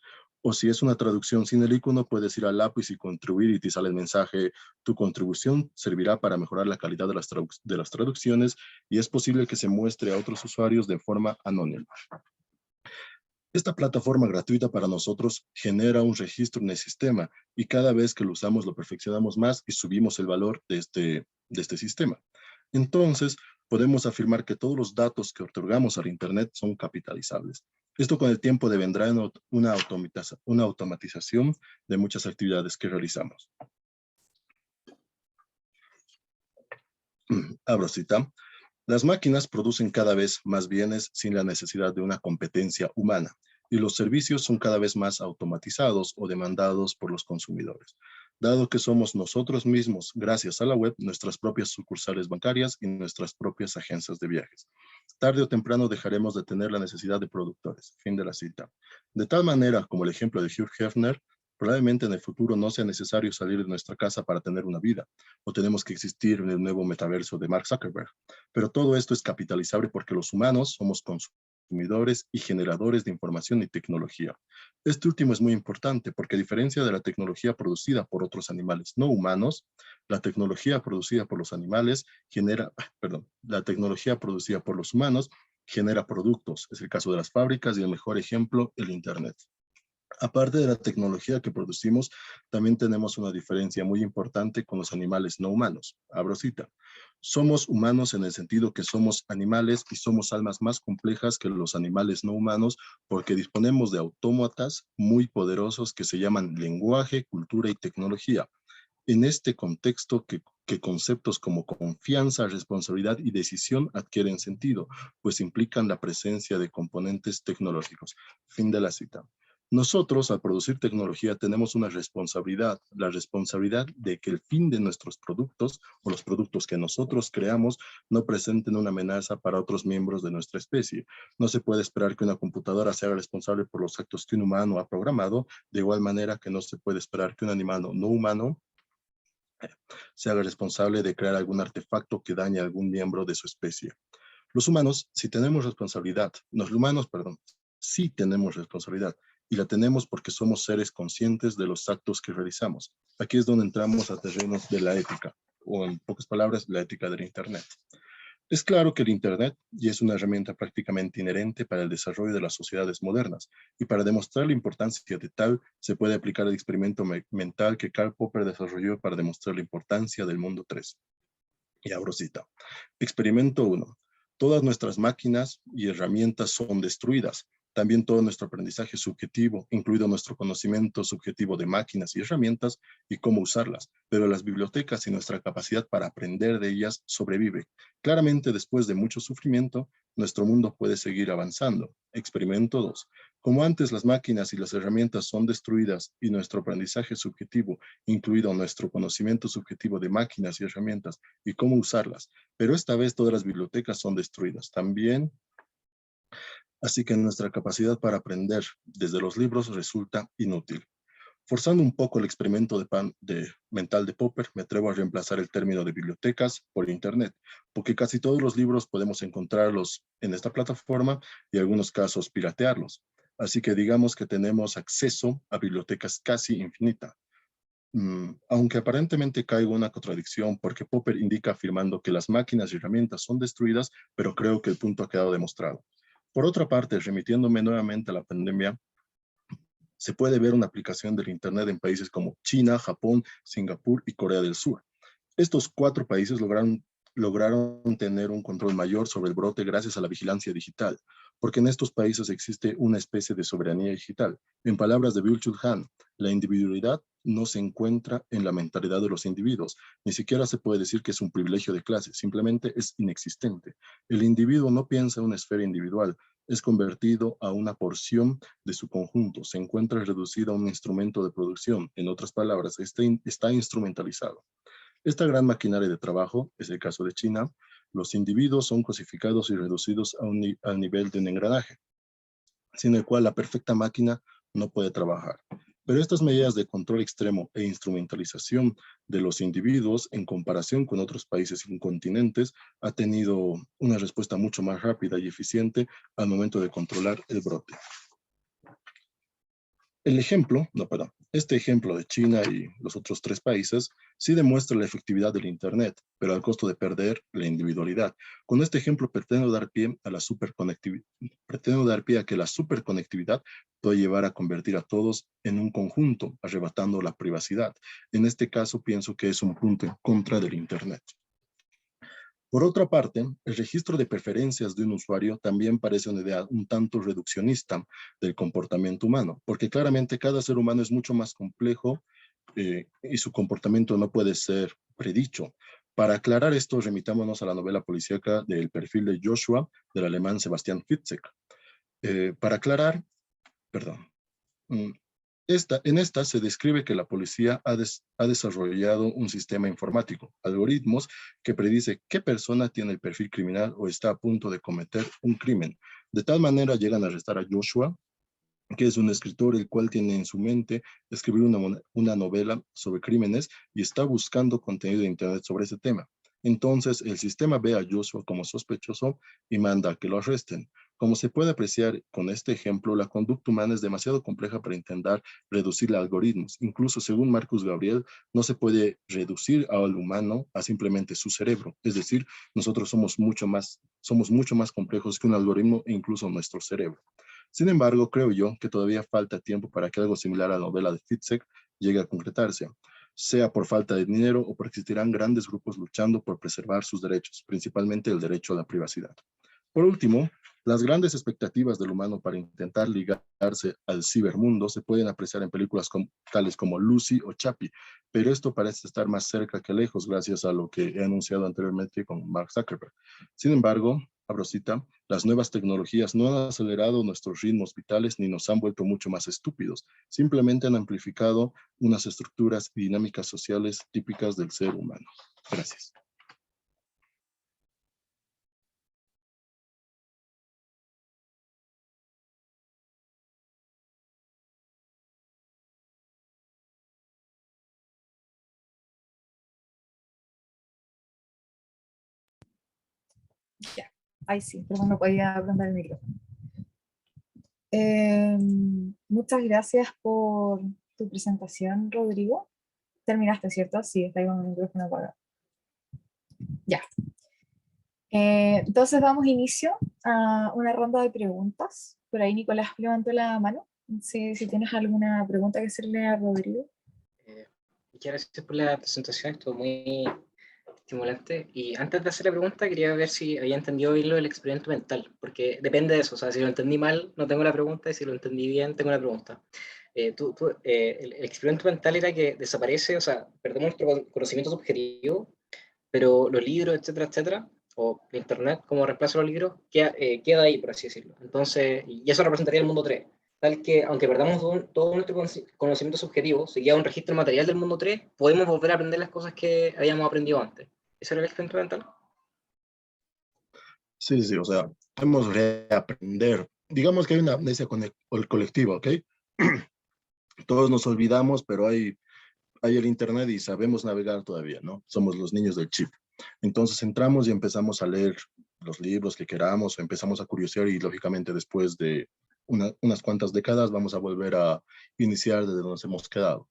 O si es una traducción sin el icono, puedes ir al lápiz y contribuir y te sale el mensaje, tu contribución servirá para mejorar la calidad de las traducciones y es posible que se muestre a otros usuarios de forma anónima. Esta plataforma gratuita para nosotros genera un registro en el sistema y cada vez que lo usamos lo perfeccionamos más y subimos el valor de este sistema. Entonces, podemos afirmar que todos los datos que otorgamos al Internet son capitalizables. Esto con el tiempo devendrá en una automatización de muchas actividades que realizamos. Abro cita. Las máquinas producen cada vez más bienes sin la necesidad de una competencia humana y los servicios son cada vez más automatizados o demandados por los consumidores. Dado que somos nosotros mismos, gracias a la web, nuestras propias sucursales bancarias y nuestras propias agencias de viajes. Tarde o temprano dejaremos de tener la necesidad de productores. Fin de la cita. De tal manera, como el ejemplo de Hugh Hefner, Probablemente en el futuro no sea necesario salir de nuestra casa para tener una vida, o tenemos que existir en el nuevo metaverso de Mark Zuckerberg. Pero todo esto es capitalizable porque los humanos somos consumidores y generadores de información y tecnología. Este último es muy importante porque a diferencia de la tecnología producida por otros animales no humanos, la tecnología producida por los animales la tecnología producida por los humanos genera productos. Es el caso de las fábricas y el mejor ejemplo, el Internet. Aparte de la tecnología que producimos, también tenemos una diferencia muy importante con los animales no humanos. Abro cita. Somos humanos en el sentido que somos animales y somos almas más complejas que los animales no humanos porque disponemos de autómatas muy poderosos que se llaman lenguaje, cultura y tecnología. En este contexto que conceptos como confianza, responsabilidad y decisión adquieren sentido, pues implican la presencia de componentes tecnológicos. Fin de la cita. Nosotros, al producir tecnología, tenemos una responsabilidad, la responsabilidad de que el fin de nuestros productos o los productos que nosotros creamos no presenten una amenaza para otros miembros de nuestra especie. No se puede esperar que una computadora sea responsable por los actos que un humano ha programado, de igual manera que no se puede esperar que un animal no humano se haga responsable de crear algún artefacto que dañe a algún miembro de su especie. Los humanos, si tenemos responsabilidad, los humanos, perdón, sí tenemos responsabilidad y la tenemos porque somos seres conscientes de los actos que realizamos. Aquí es donde entramos a terrenos de la ética, o en pocas palabras, la ética del Internet. Es claro que el Internet ya es una herramienta prácticamente inherente para el desarrollo de las sociedades modernas, y para demostrar la importancia de tal, se puede aplicar el experimento mental que Karl Popper desarrolló para demostrar la importancia del mundo 3. Y abro cita. Experimento 1. Todas nuestras máquinas y herramientas son destruidas. También todo nuestro aprendizaje subjetivo, incluido nuestro conocimiento subjetivo de máquinas y herramientas y cómo usarlas. Pero las bibliotecas y nuestra capacidad para aprender de ellas sobrevive. Claramente, después de mucho sufrimiento, nuestro mundo puede seguir avanzando. Experimento 2. Como antes las máquinas y las herramientas son destruidas y nuestro aprendizaje subjetivo, incluido nuestro conocimiento subjetivo de máquinas y herramientas y cómo usarlas, pero esta vez todas las bibliotecas son destruidas también, así que nuestra capacidad para aprender desde los libros resulta inútil. Forzando un poco el experimento mental de Popper, me atrevo a reemplazar el término de bibliotecas por Internet, porque casi todos los libros podemos encontrarlos en esta plataforma y en algunos casos piratearlos. Así que digamos que tenemos acceso a bibliotecas casi infinitas. Aunque aparentemente caiga una contradicción porque Popper indica afirmando que las máquinas y herramientas son destruidas, pero creo que el punto ha quedado demostrado. Por otra parte, remitiéndome nuevamente a la pandemia, se puede ver una aplicación del Internet en países como China, Japón, Singapur y Corea del Sur. Estos 4 países lograron tener un control mayor sobre el brote gracias a la vigilancia digital, porque en estos países existe una especie de soberanía digital. En palabras de Byung-Chul Han, la individualidad no se encuentra en la mentalidad de los individuos, ni siquiera se puede decir que es un privilegio de clase, simplemente es inexistente. El individuo no piensa en una esfera individual, es convertido a una porción de su conjunto, se encuentra reducido a un instrumento de producción, en otras palabras, está instrumentalizado. Esta gran maquinaria de trabajo, es el caso de China, los individuos son cosificados y reducidos al nivel de un engranaje, sin el cual la perfecta máquina no puede trabajar. Pero estas medidas de control extremo e instrumentalización de los individuos en comparación con otros países y continentes ha tenido una respuesta mucho más rápida y eficiente al momento de controlar el brote. Este ejemplo de China y los otros 3 países sí demuestra la efectividad del Internet, pero al costo de perder la individualidad. Con este ejemplo pretendo dar pie a que la superconectividad puede llevar a convertir a todos en un conjunto, arrebatando la privacidad. En este caso pienso que es un punto en contra del Internet. Por otra parte, el registro de preferencias de un usuario también parece una idea un tanto reduccionista del comportamiento humano, porque claramente cada ser humano es mucho más complejo y su comportamiento no puede ser predicho. Para aclarar esto, remitámonos a la novela policíaca del perfil de Joshua, del alemán Sebastian Fitzek. Para aclarar, perdón, en esta se describe que la policía ha desarrollado un sistema informático, algoritmos que predice qué persona tiene el perfil criminal o está a punto de cometer un crimen. De tal manera llegan a arrestar a Joshua que es un escritor el cual tiene en su mente escribir una novela sobre crímenes y está buscando contenido de internet sobre ese tema. Entonces el sistema ve a Joshua como sospechoso y manda a que lo arresten. Como se puede apreciar con este ejemplo, la conducta humana es demasiado compleja para intentar reducirla a algoritmos. Incluso según Marcus Gabriel, no se puede reducir al humano a simplemente su cerebro. Es decir, nosotros somos mucho más complejos que un algoritmo e incluso nuestro cerebro. Sin embargo, creo yo que todavía falta tiempo para que algo similar a la novela de Fitzek llegue a concretarse, sea por falta de dinero o porque existirán grandes grupos luchando por preservar sus derechos, principalmente el derecho a la privacidad. Por último, las grandes expectativas del humano para intentar ligarse al cibermundo se pueden apreciar en películas tales como Lucy o Chappie, pero esto parece estar más cerca que lejos gracias a lo que he anunciado anteriormente con Mark Zuckerberg. Sin embargo, abro cita, las nuevas tecnologías no han acelerado nuestros ritmos vitales ni nos han vuelto mucho más estúpidos, simplemente han amplificado unas estructuras y dinámicas sociales típicas del ser humano. Gracias. Ya, ahí sí, perdón, no podía prender el micrófono. Muchas gracias por tu presentación, Rodrigo. Terminaste, ¿cierto? Sí, está ahí con el micrófono apagado. Ya. Entonces damos inicio a una ronda de preguntas. Por ahí Nicolás levantó la mano. Si tienes alguna pregunta que hacerle a Rodrigo. Muchas gracias por la presentación, estuvo muy estimulante. Y antes de hacer la pregunta, quería ver si había entendido bien lo del experimento mental, porque depende de eso. O sea, si lo entendí mal, no tengo la pregunta, y si lo entendí bien, tengo la pregunta. El experimento mental era que desaparece, o sea, perdemos nuestro conocimiento subjetivo, pero los libros, etcétera, etcétera, o Internet como reemplazo a los libros, queda ahí, por así decirlo. Entonces, y eso representaría el mundo 3. Tal que, aunque perdamos todo nuestro conocimiento subjetivo, si queda un registro material del mundo 3, podemos volver a aprender las cosas que habíamos aprendido antes. ¿Eso era el experimento mental? Sí, o sea, podemos reaprender. Digamos que hay una amnesia colectiva, ¿ok? Todos nos olvidamos, pero hay el Internet y sabemos navegar todavía, ¿no? Somos los niños del chip. Entonces entramos y empezamos a leer los libros que queramos, o empezamos a curiosear y lógicamente después de unas cuantas décadas vamos a volver a iniciar desde donde nos hemos quedado.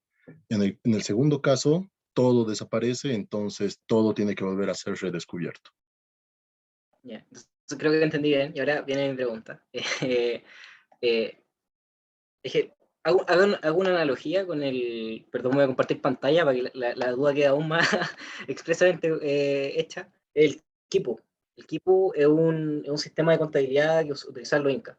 En el segundo caso, todo desaparece, entonces todo tiene que volver a ser redescubierto. Yeah. Entonces, creo que entendí bien, y ahora viene mi pregunta. Eh, es que hago una analogía con el, perdón, voy a compartir pantalla para que la duda quede aún más expresamente hecha. El Kipu. El Kipu es un sistema de contabilidad que utilizan los incas.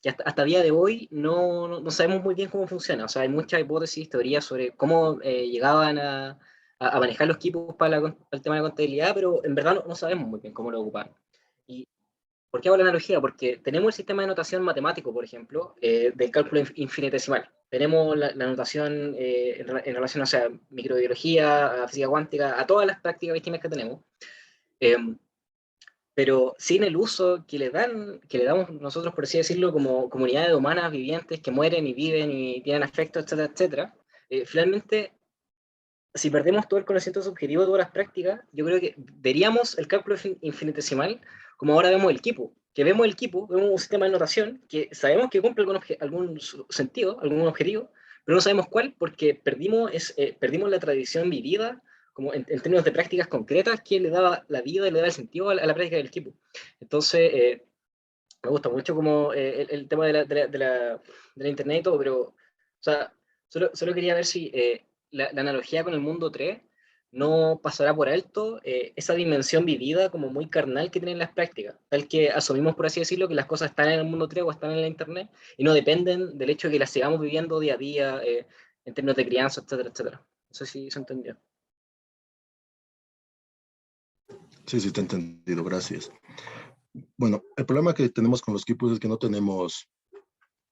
Y hasta día de hoy no sabemos muy bien cómo funciona. O sea, hay muchas hipótesis, teorías sobre cómo llegaban a manejar los Kipus para el tema de la contabilidad, pero en verdad no sabemos muy bien cómo lo ocupan. Y ¿por qué hago la analogía? Porque tenemos el sistema de notación matemático, por ejemplo, del cálculo infinitesimal. Tenemos la notación en relación a, sea, microbiología, a física cuántica, a todas las prácticas víctimas que tenemos. Eh, pero sin el uso que le damos nosotros, por así decirlo, como comunidades humanas vivientes que mueren y viven y tienen afecto, etcétera, etcétera, finalmente, si perdemos todo el conocimiento subjetivo de todas las prácticas, yo creo que veríamos el cálculo infinitesimal como ahora vemos el Kipu, que vemos el Kipu, vemos un sistema de notación que sabemos que cumple algún sentido, algún objetivo, pero no sabemos cuál porque perdimos la tradición vivida como en términos de prácticas concretas que le daba la vida y le daba el sentido a la práctica del Kipu. Entonces, me gusta mucho como el tema de la internet y todo, pero o sea, solo quería ver si la analogía con el mundo 3 no pasará por alto esa dimensión vivida como muy carnal que tienen las prácticas, tal que asumimos, por así decirlo, que las cosas están en el mundo 3 o están en la internet y no dependen del hecho de que las sigamos viviendo día a día en términos de crianza, etcétera, etcétera. No sé si se entendió. Sí, te he entendido, gracias. Bueno, el problema que tenemos con los quipus es que no tenemos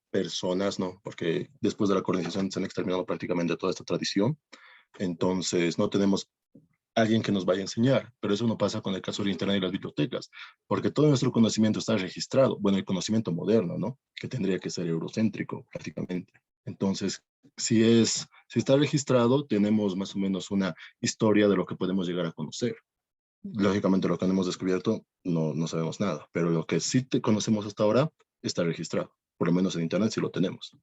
personas, ¿no? Porque después de la colonización se han exterminado prácticamente toda esta tradición. Entonces, no tenemos alguien que nos vaya a enseñar, pero eso no pasa con el caso del Internet y las bibliotecas, porque todo nuestro conocimiento está registrado, bueno, el conocimiento moderno, ¿no? Que tendría que ser eurocéntrico prácticamente. Entonces, si está registrado, tenemos más o menos una historia de lo que podemos llegar a conocer. Lógicamente, lo que no hemos descubierto, no sabemos nada, pero lo que sí conocemos hasta ahora está registrado. Por lo menos en Internet sí lo tenemos.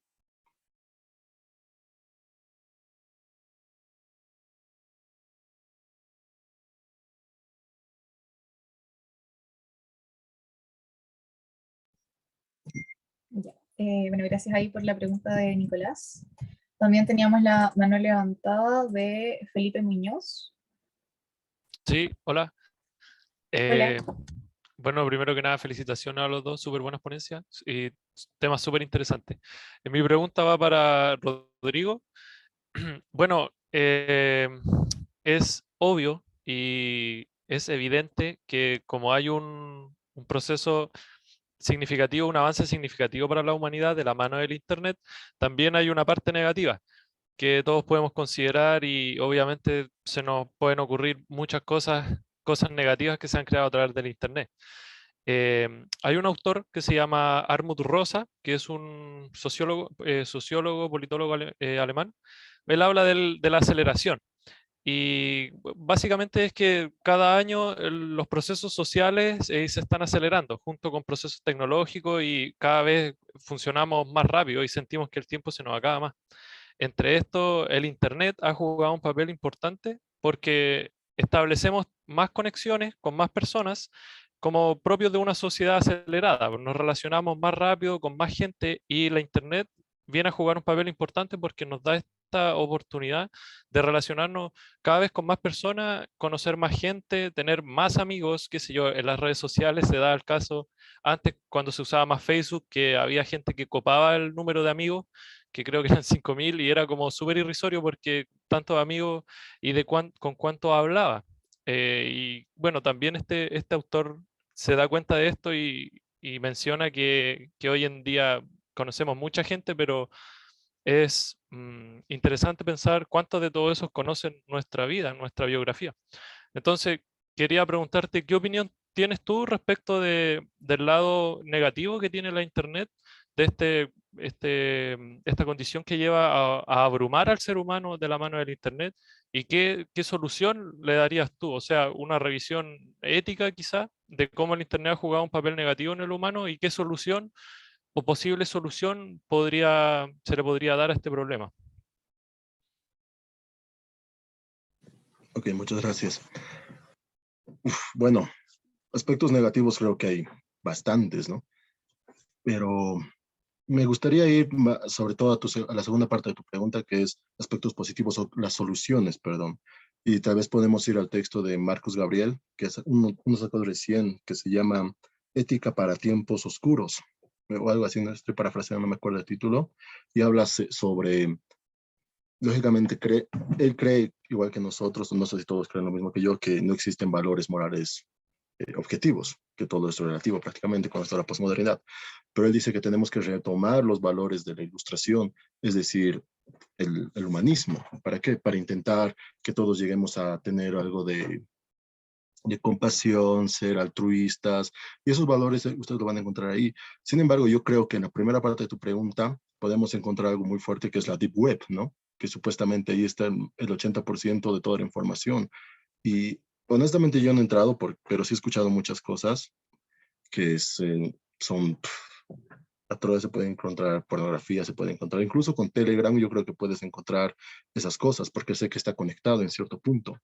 Ya. Bueno, gracias ahí por la pregunta de Nicolás. También teníamos la mano levantada de Felipe Muñoz. Sí, hola. Hola. Bueno, primero que nada, felicitaciones a los dos, súper buenas ponencias y temas súper interesantes. Mi pregunta va para Rodrigo. Bueno, es obvio y es evidente que como hay un proceso significativo, un avance significativo para la humanidad de la mano del Internet, también hay una parte negativa que todos podemos considerar y obviamente se nos pueden ocurrir muchas cosas negativas que se han creado a través del Internet. Hay un autor que se llama Armut Rosa, que es un sociólogo, politólogo alemán. Él habla de la aceleración. Y básicamente es que cada año los procesos sociales se están acelerando junto con procesos tecnológicos y cada vez funcionamos más rápido y sentimos que el tiempo se nos acaba más. Entre esto, el Internet ha jugado un papel importante porque establecemos más conexiones con más personas como propios de una sociedad acelerada. Nos relacionamos más rápido con más gente y la Internet viene a jugar un papel importante porque nos da esta oportunidad de relacionarnos cada vez con más personas, conocer más gente, tener más amigos, qué sé yo, en las redes sociales se da el caso antes cuando se usaba más Facebook que había gente que copaba el número de amigos que creo que eran 5.000 y era como súper irrisorio porque tantos amigos y con cuánto hablaba. Y bueno, también este autor se da cuenta de esto y menciona que hoy en día conocemos mucha gente, pero es interesante pensar cuántos de todos esos conocen nuestra vida, nuestra biografía. Entonces, quería preguntarte, ¿qué opinión tienes tú respecto del lado negativo que tiene la Internet, de esta condición que lleva a abrumar al ser humano de la mano del Internet? ¿Y qué solución le darías tú? O sea, una revisión ética quizá de cómo el Internet ha jugado un papel negativo en el humano y qué solución o posible solución se le podría dar a este problema. Ok, muchas gracias. Bueno, aspectos negativos creo que hay bastantes, ¿no? Pero me gustaría ir sobre todo a la segunda parte de tu pregunta, que es aspectos positivos o las soluciones, perdón. Y tal vez podemos ir al texto de Marcos Gabriel, que es uno sacado recién, que se llama Ética para tiempos oscuros, o algo así, no estoy parafraseando, no me acuerdo el título, y habla sobre, lógicamente, él cree, igual que nosotros, no sé si todos creen lo mismo que yo, que no existen valores morales objetivos, que todo es relativo prácticamente con esto de la posmodernidad. Pero él dice que tenemos que retomar los valores de la ilustración, es decir, el humanismo. ¿Para qué? Para intentar que todos lleguemos a tener algo de compasión, ser altruistas, y esos valores ustedes lo van a encontrar ahí. Sin embargo, yo creo que en la primera parte de tu pregunta podemos encontrar algo muy fuerte que es la Deep Web, ¿no? Que supuestamente ahí está el 80% de toda la información. Y honestamente yo no he entrado, pero sí he escuchado muchas cosas que son, a través se puede encontrar pornografía, se puede encontrar, incluso con Telegram yo creo que puedes encontrar esas cosas, porque sé que está conectado en cierto punto.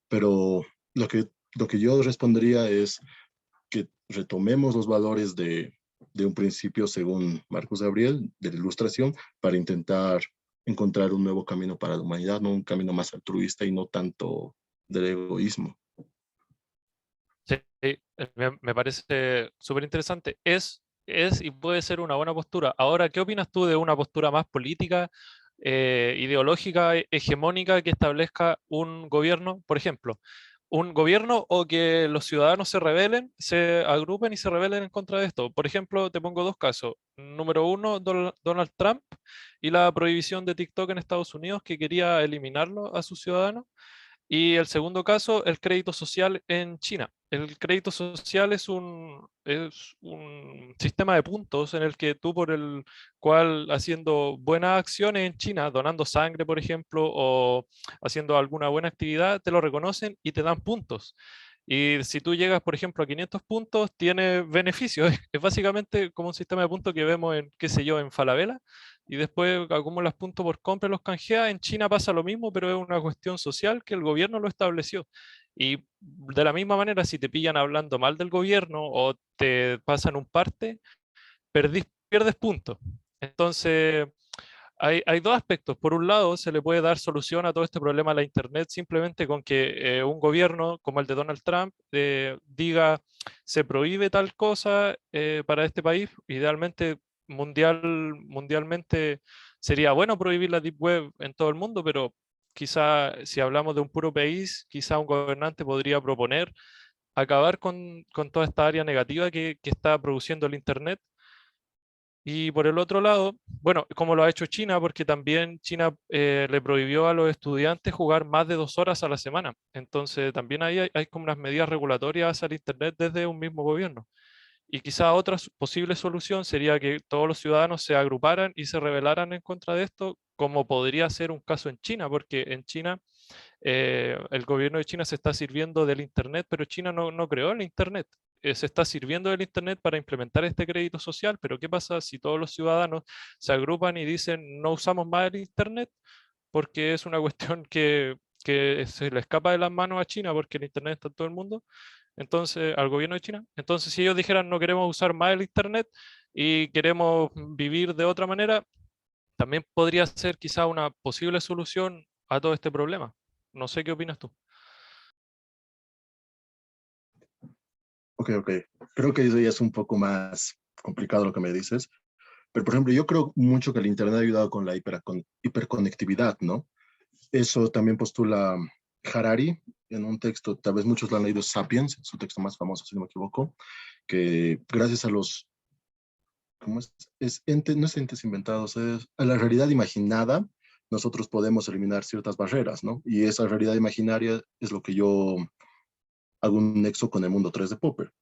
Pero lo que yo respondería es que retomemos los valores de un principio, según Marcos Gabriel, de la ilustración, para intentar encontrar un nuevo camino para la humanidad, ¿no? Un camino más altruista y no tanto del egoísmo. Sí, me parece súper interesante. Es y puede ser una buena postura. Ahora, ¿qué opinas tú de una postura más política, ideológica, hegemónica que establezca un gobierno, por ejemplo, un gobierno o que los ciudadanos se rebelen, se agrupen y se rebelen en contra de esto? Por ejemplo, te pongo dos casos. Número uno, Donald Trump y la prohibición de TikTok en Estados Unidos que quería eliminarlo a sus ciudadanos. Y el segundo caso, el crédito social en China. El crédito social es un sistema de puntos en el que tú por el cual haciendo buenas acciones en China, donando sangre, por ejemplo, o haciendo alguna buena actividad, te lo reconocen y te dan puntos. Y si tú llegas, por ejemplo, a 500 puntos, tienes beneficios. Es básicamente como un sistema de puntos que vemos en, qué sé yo, en Falabella, y después acumulas puntos por compra y los canjeas. En China pasa lo mismo, pero es una cuestión social que el gobierno lo estableció. Y de la misma manera, si te pillan hablando mal del gobierno o te pasan un parte, pierdes puntos. Entonces, hay dos aspectos. Por un lado, se le puede dar solución a todo este problema a la Internet simplemente con que un gobierno como el de Donald Trump diga se prohíbe tal cosa para este país. Idealmente, mundialmente sería bueno prohibir la Deep Web en todo el mundo, pero quizá si hablamos de un puro país, quizá un gobernante podría proponer acabar con toda esta área negativa que está produciendo el Internet. Y por el otro lado, bueno, como lo ha hecho China, porque también China le prohibió a los estudiantes jugar más de 2 horas a la semana. Entonces también ahí hay como unas medidas regulatorias al Internet desde un mismo gobierno. Y quizá otra posible solución sería que todos los ciudadanos se agruparan y se rebelaran en contra de esto, como podría ser un caso en China, porque en China el gobierno de China se está sirviendo del Internet, pero China no creó el Internet. Se está sirviendo del Internet para implementar este crédito social, pero ¿qué pasa si todos los ciudadanos se agrupan y dicen no usamos más el Internet? Porque es una cuestión que se le escapa de las manos a China porque el Internet está en todo el mundo, entonces al gobierno de China. Entonces si ellos dijeran no queremos usar más el Internet y queremos vivir de otra manera, también podría ser quizá una posible solución a todo este problema. No sé qué opinas tú. Ok, ok. Creo que eso ya es un poco más complicado lo que me dices. Pero, por ejemplo, yo creo mucho que el Internet ha ayudado con la hiperconectividad, ¿no? Eso también postula Harari en un texto, tal vez muchos lo han leído, Sapiens, su texto más famoso, si no me equivoco, que gracias a los, ¿cómo no es entes inventados, es a la realidad imaginada, nosotros podemos eliminar ciertas barreras, ¿no? Y esa realidad imaginaria es lo que yo hago un nexo con el mundo 3 de Popper.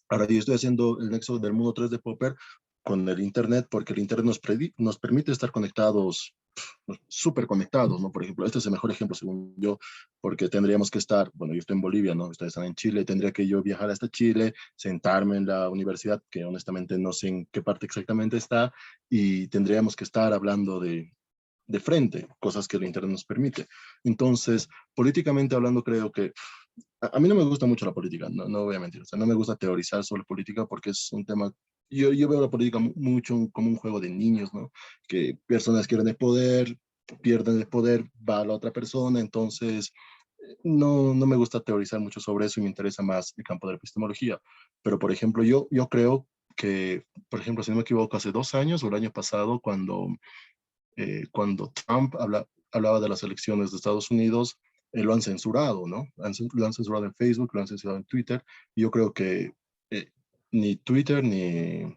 Ahora yo estoy haciendo el nexo del mundo 3 de Popper con el Internet, porque el Internet nos permite estar conectados, súper conectados, ¿no? Por ejemplo, este es el mejor ejemplo, según yo, porque tendríamos que estar, bueno, yo estoy en Bolivia, ¿no? Ustedes están en Chile, tendría que yo viajar hasta Chile, sentarme en la universidad, que honestamente no sé en qué parte exactamente está, y tendríamos que estar hablando de frente, cosas que el Internet nos permite. Entonces, políticamente hablando, creo que a mí no me gusta mucho la política, no voy a mentir, o sea, no me gusta teorizar sobre política porque es un tema, yo veo la política mucho como un juego de niños, ¿no? Que personas quieren el poder, pierden el poder, va a la otra persona, entonces no me gusta teorizar mucho sobre eso y me interesa más el campo de la epistemología. Pero, por ejemplo, yo creo que, por ejemplo, si no me equivoco, hace 2 años o el año pasado, cuando Trump hablaba de las elecciones de Estados Unidos, lo han censurado, ¿no? Lo han censurado en Facebook, lo han censurado en Twitter, y yo creo que ni Twitter ni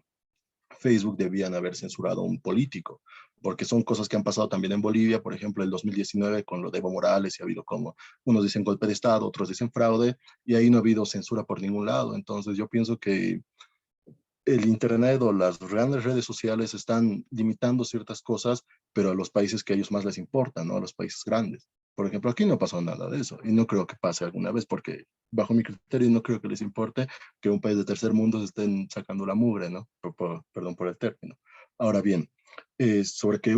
Facebook debían haber censurado a un político, porque son cosas que han pasado también en Bolivia, por ejemplo, el 2019 con lo de Evo Morales, y ha habido como, unos dicen golpe de Estado, otros dicen fraude, y ahí no ha habido censura por ningún lado. Entonces yo pienso que el Internet o las grandes redes sociales están limitando ciertas cosas, pero a los países que a ellos más les importan, ¿no? A los países grandes. Por ejemplo, aquí no pasó nada de eso y no creo que pase alguna vez porque bajo mi criterio no creo que les importe que un país de tercer mundo se estén sacando la mugre, ¿no? Perdón por el término. Ahora bien, sobre que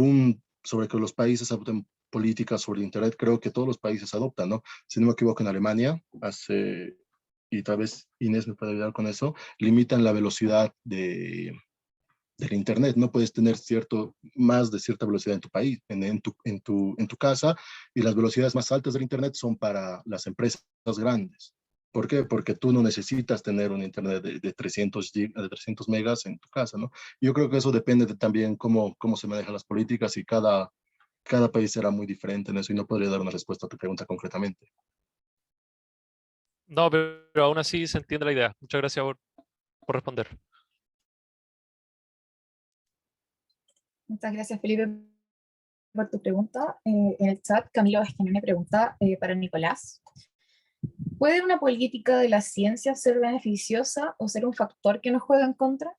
los países adopten políticas sobre Internet, creo que todos los países adoptan, ¿no? Si no me equivoco, en Alemania y tal vez Inés me puede ayudar con eso, limitan la velocidad del Internet. No puedes tener más de cierta velocidad en tu país, en tu casa, y las velocidades más altas del Internet son para las empresas grandes. ¿Por qué? Porque tú no necesitas tener un Internet de 300 megas en tu casa, ¿no? Yo creo que eso depende de también cómo se manejan las políticas y cada país será muy diferente en eso y no podría dar una respuesta a tu pregunta concretamente. No, pero aún así se entiende la idea. Muchas gracias por responder. Muchas gracias, Felipe, por tu pregunta. En el chat, Camilo Esquinone pregunta para Nicolás. ¿Puede una política de la ciencia ser beneficiosa o ser un factor que nos juega en contra?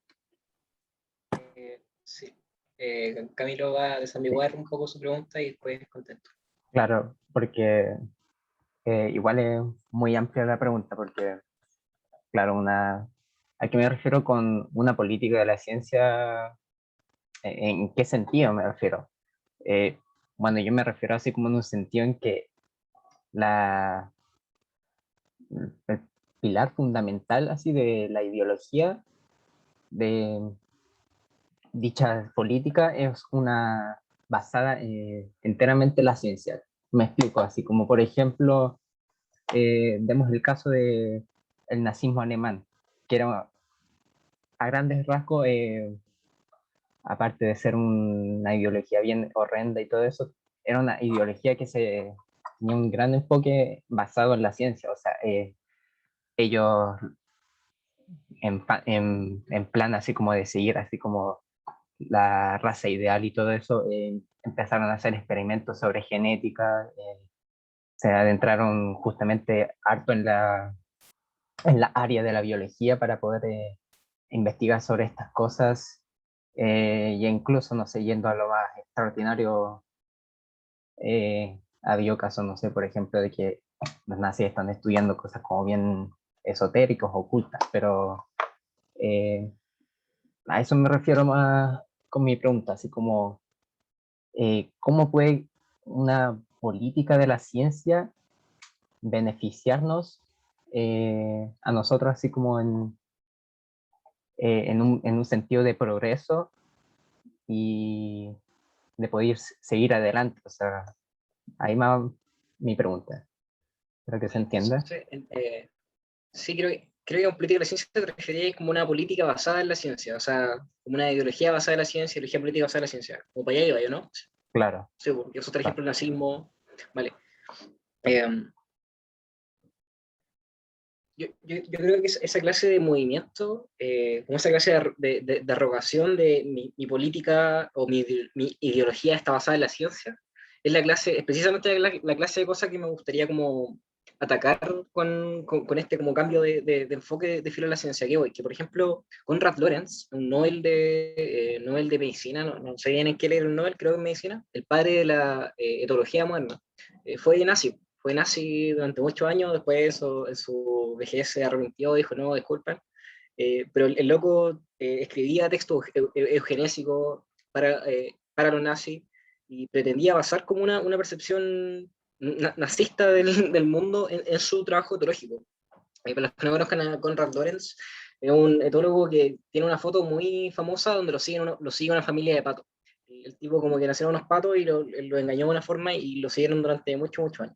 Sí. Camilo va a desambiguar un poco su pregunta y después contesto. Claro, porque igual es muy amplia la pregunta, porque, claro, ¿a qué me refiero con una política de la ciencia? ¿En qué sentido me refiero? Eh, bueno, yo me refiero así como en un sentido en que la, el pilar fundamental así de la ideología de dicha política es una basada enteramente en la ciencia. Me explico, así como por ejemplo, vemos el caso de el nazismo alemán, que era a grandes rasgos, aparte de ser una ideología bien horrenda y todo eso, era una ideología que tenía un gran enfoque basado en la ciencia. O sea, ellos en plan así como de seguir así como la raza ideal y todo eso, empezaron a hacer experimentos sobre genética, se adentraron justamente harto en la área de la biología para poder investigar sobre estas cosas, y incluso, no sé, yendo a lo más extraordinario, había casos, no sé, por ejemplo, de que los nazis están estudiando cosas como bien esotéricos, ocultas, pero a eso me refiero más con mi pregunta, así como, ¿cómo puede una política de la ciencia beneficiarnos a nosotros, así como en un sentido de progreso y de poder seguir adelante? O sea, ahí va mi pregunta. Espero que se entienda. Sí, creo que en política de la ciencia te referías como una política basada en la ciencia, o sea, como una ideología basada en la ciencia, ideología política basada en la ciencia. Como para allá iba yo, ¿no? Claro. Sí, porque eso, por Claro. ejemplo, el nazismo. Vale. Eh, yo creo que esa clase de movimiento, como esa clase de arrogación de mi política o mi ideología está basada en la ciencia, es precisamente la clase de cosas que me gustaría como atacar con este como cambio de enfoque de filo de la ciencia que voy. Que por ejemplo, Konrad Lorenz, un Nobel de medicina, no sé bien en qué leer el Nobel, creo que en medicina, el padre de la etología moderna, fue nazi durante muchos años, después en su vejez se arrepintió, dijo no, disculpen, pero el loco escribía textos eugenésicos para los nazis y pretendía basar como una percepción nazista del mundo en su trabajo etológico. Para los que no conozcan a Konrad Lorenz, es un etólogo que tiene una foto muy famosa donde lo sigue una familia de patos. El tipo como que nacieron unos patos y lo engañó de una forma y lo siguieron durante muchos años.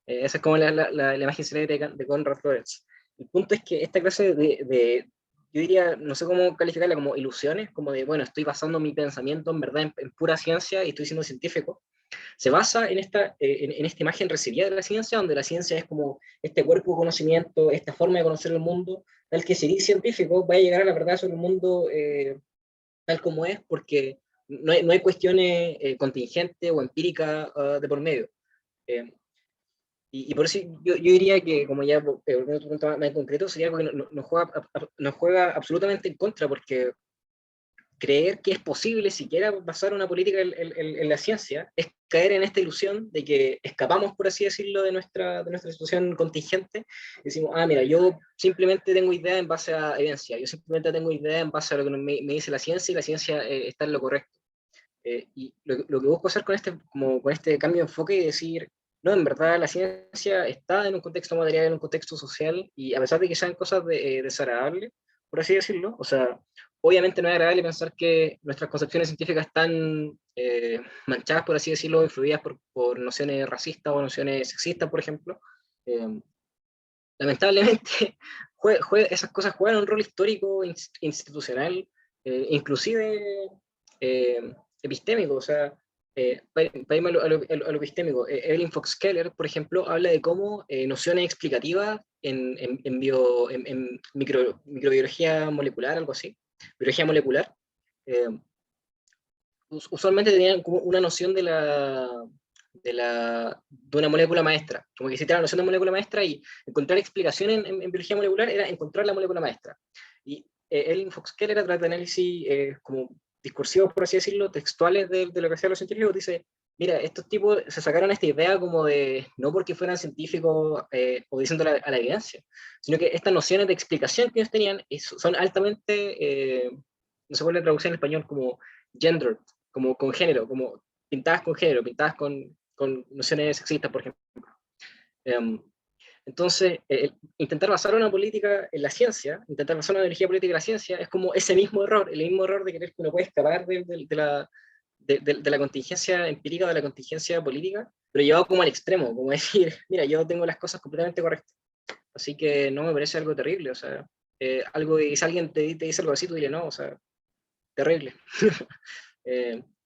Esa es como la imagen célebre de Konrad Lorenz. El punto es que esta clase yo diría, no sé cómo calificarla, como ilusiones, como de, bueno, estoy basando mi pensamiento en verdad en pura ciencia y estoy siendo científico, se basa en esta imagen recibida de la ciencia, donde la ciencia es como este cuerpo de conocimiento, esta forma de conocer el mundo, tal que si eres científico va a llegar a la verdad sobre el mundo tal como es, porque no hay cuestiones contingentes o empíricas de por medio. Eh, y por eso yo diría que, como ya tu pregunta más en concreto, sería algo que nos juega absolutamente en contra, porque creer que es posible siquiera basar una política en la ciencia es caer en esta ilusión de que escapamos, por así decirlo, de nuestra situación contingente. Decimos, mira, yo simplemente tengo idea en base a evidencia, yo simplemente tengo idea en base a lo que me dice la ciencia y la ciencia está en lo correcto. Y lo que busco hacer con este cambio de enfoque y decir, no, en verdad la ciencia está en un contexto material, en un contexto social, y a pesar de que sean cosas desagradables, por así decirlo, o sea, obviamente no es agradable pensar que nuestras concepciones científicas están manchadas, por así decirlo, influidas por nociones racistas o nociones sexistas, por ejemplo. Eh, Lamentablemente, esas cosas juegan un rol histórico, institucional, inclusive epistémico, o sea, para irme a lo epistémico, Evelyn Fox Keller, por ejemplo, habla de cómo nociones explicativas en microbiología molecular, algo así, biología molecular, eh, usualmente tenían como una noción de una molécula maestra, como que existía la noción de molécula maestra y encontrar explicación en biología molecular era encontrar la molécula maestra. Y Elin Fox-Keller, a través de análisis como discursivos, por así decirlo, textuales de lo que hacían los científicos, dice, mira, estos tipos se sacaron esta idea como de, no porque fueran científicos obedeciendo a la evidencia, sino que estas nociones de explicación que ellos tenían son altamente, no sé cuál es la traducción en español, como gendered, como con género, como pintadas con género, pintadas con nociones sexistas, por ejemplo. Entonces, intentar basar una política en la ciencia, intentar basar una energía política en la ciencia, es como ese mismo error, el mismo error de creer que uno puede escapar de la contingencia empírica, de la contingencia política, pero llevado como al extremo, como decir, mira, yo tengo las cosas completamente correctas. Así que no me parece algo terrible, o sea, algo que si alguien te dice algo así, tú dile no, o sea, terrible.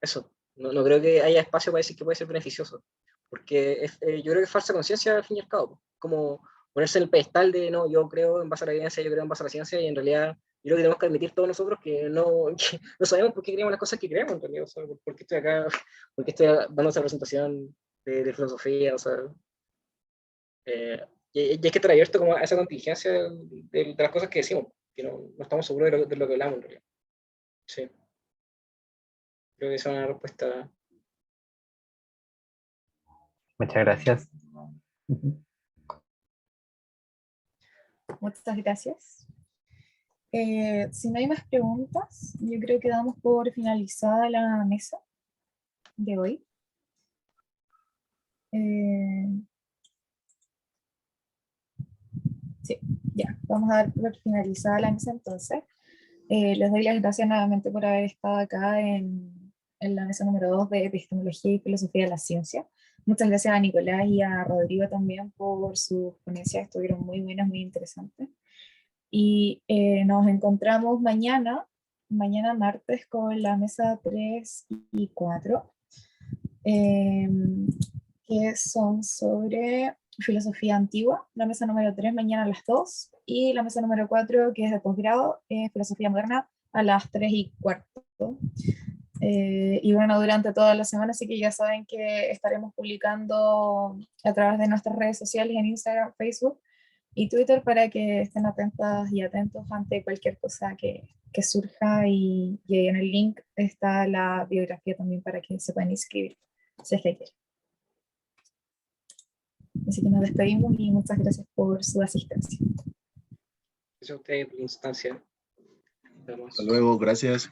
Eso, no creo que haya espacio para decir que puede ser beneficioso, porque yo creo que es falsa conciencia al fin y al cabo, como ponerse en el pedestal de no, yo creo en base a la evidencia, yo creo en base a la ciencia, y en realidad yo creo que tenemos que admitir todos nosotros que no sabemos por qué creemos las cosas que creemos en realidad, o sea, por qué estoy acá, por qué estoy dando esa presentación de filosofía, o sea, y hay que estar abierto como a esa contingencia de las cosas que decimos, que no estamos seguros de lo que hablamos en realidad. Sí. Creo que esa es una respuesta. Muchas gracias. Muchas gracias. Si no hay más preguntas, yo creo que damos por finalizada la mesa de hoy. Sí, ya, vamos a dar por finalizada la mesa entonces. Les doy las gracias nuevamente por haber estado acá en la mesa número 2 de Epistemología y Filosofía de la Ciencia. Muchas gracias a Nicolás y a Rodrigo también por sus ponencias, estuvieron muy buenas, muy interesantes. Y nos encontramos mañana martes, con la mesa 3 y 4, que son sobre filosofía antigua. La mesa número 3 mañana a las 2, y la mesa número 4, que es de posgrado, filosofía moderna, a las 3:15. Y bueno, durante toda la semana, así que ya saben que estaremos publicando a través de nuestras redes sociales en Instagram, Facebook y Twitter, para que estén atentas y atentos ante cualquier cosa que surja, y en el link está la biografía también para que se puedan inscribir si es que quieren. Así que nos despedimos y muchas gracias por su asistencia. Gracias a ustedes por la instancia. Hasta luego, gracias.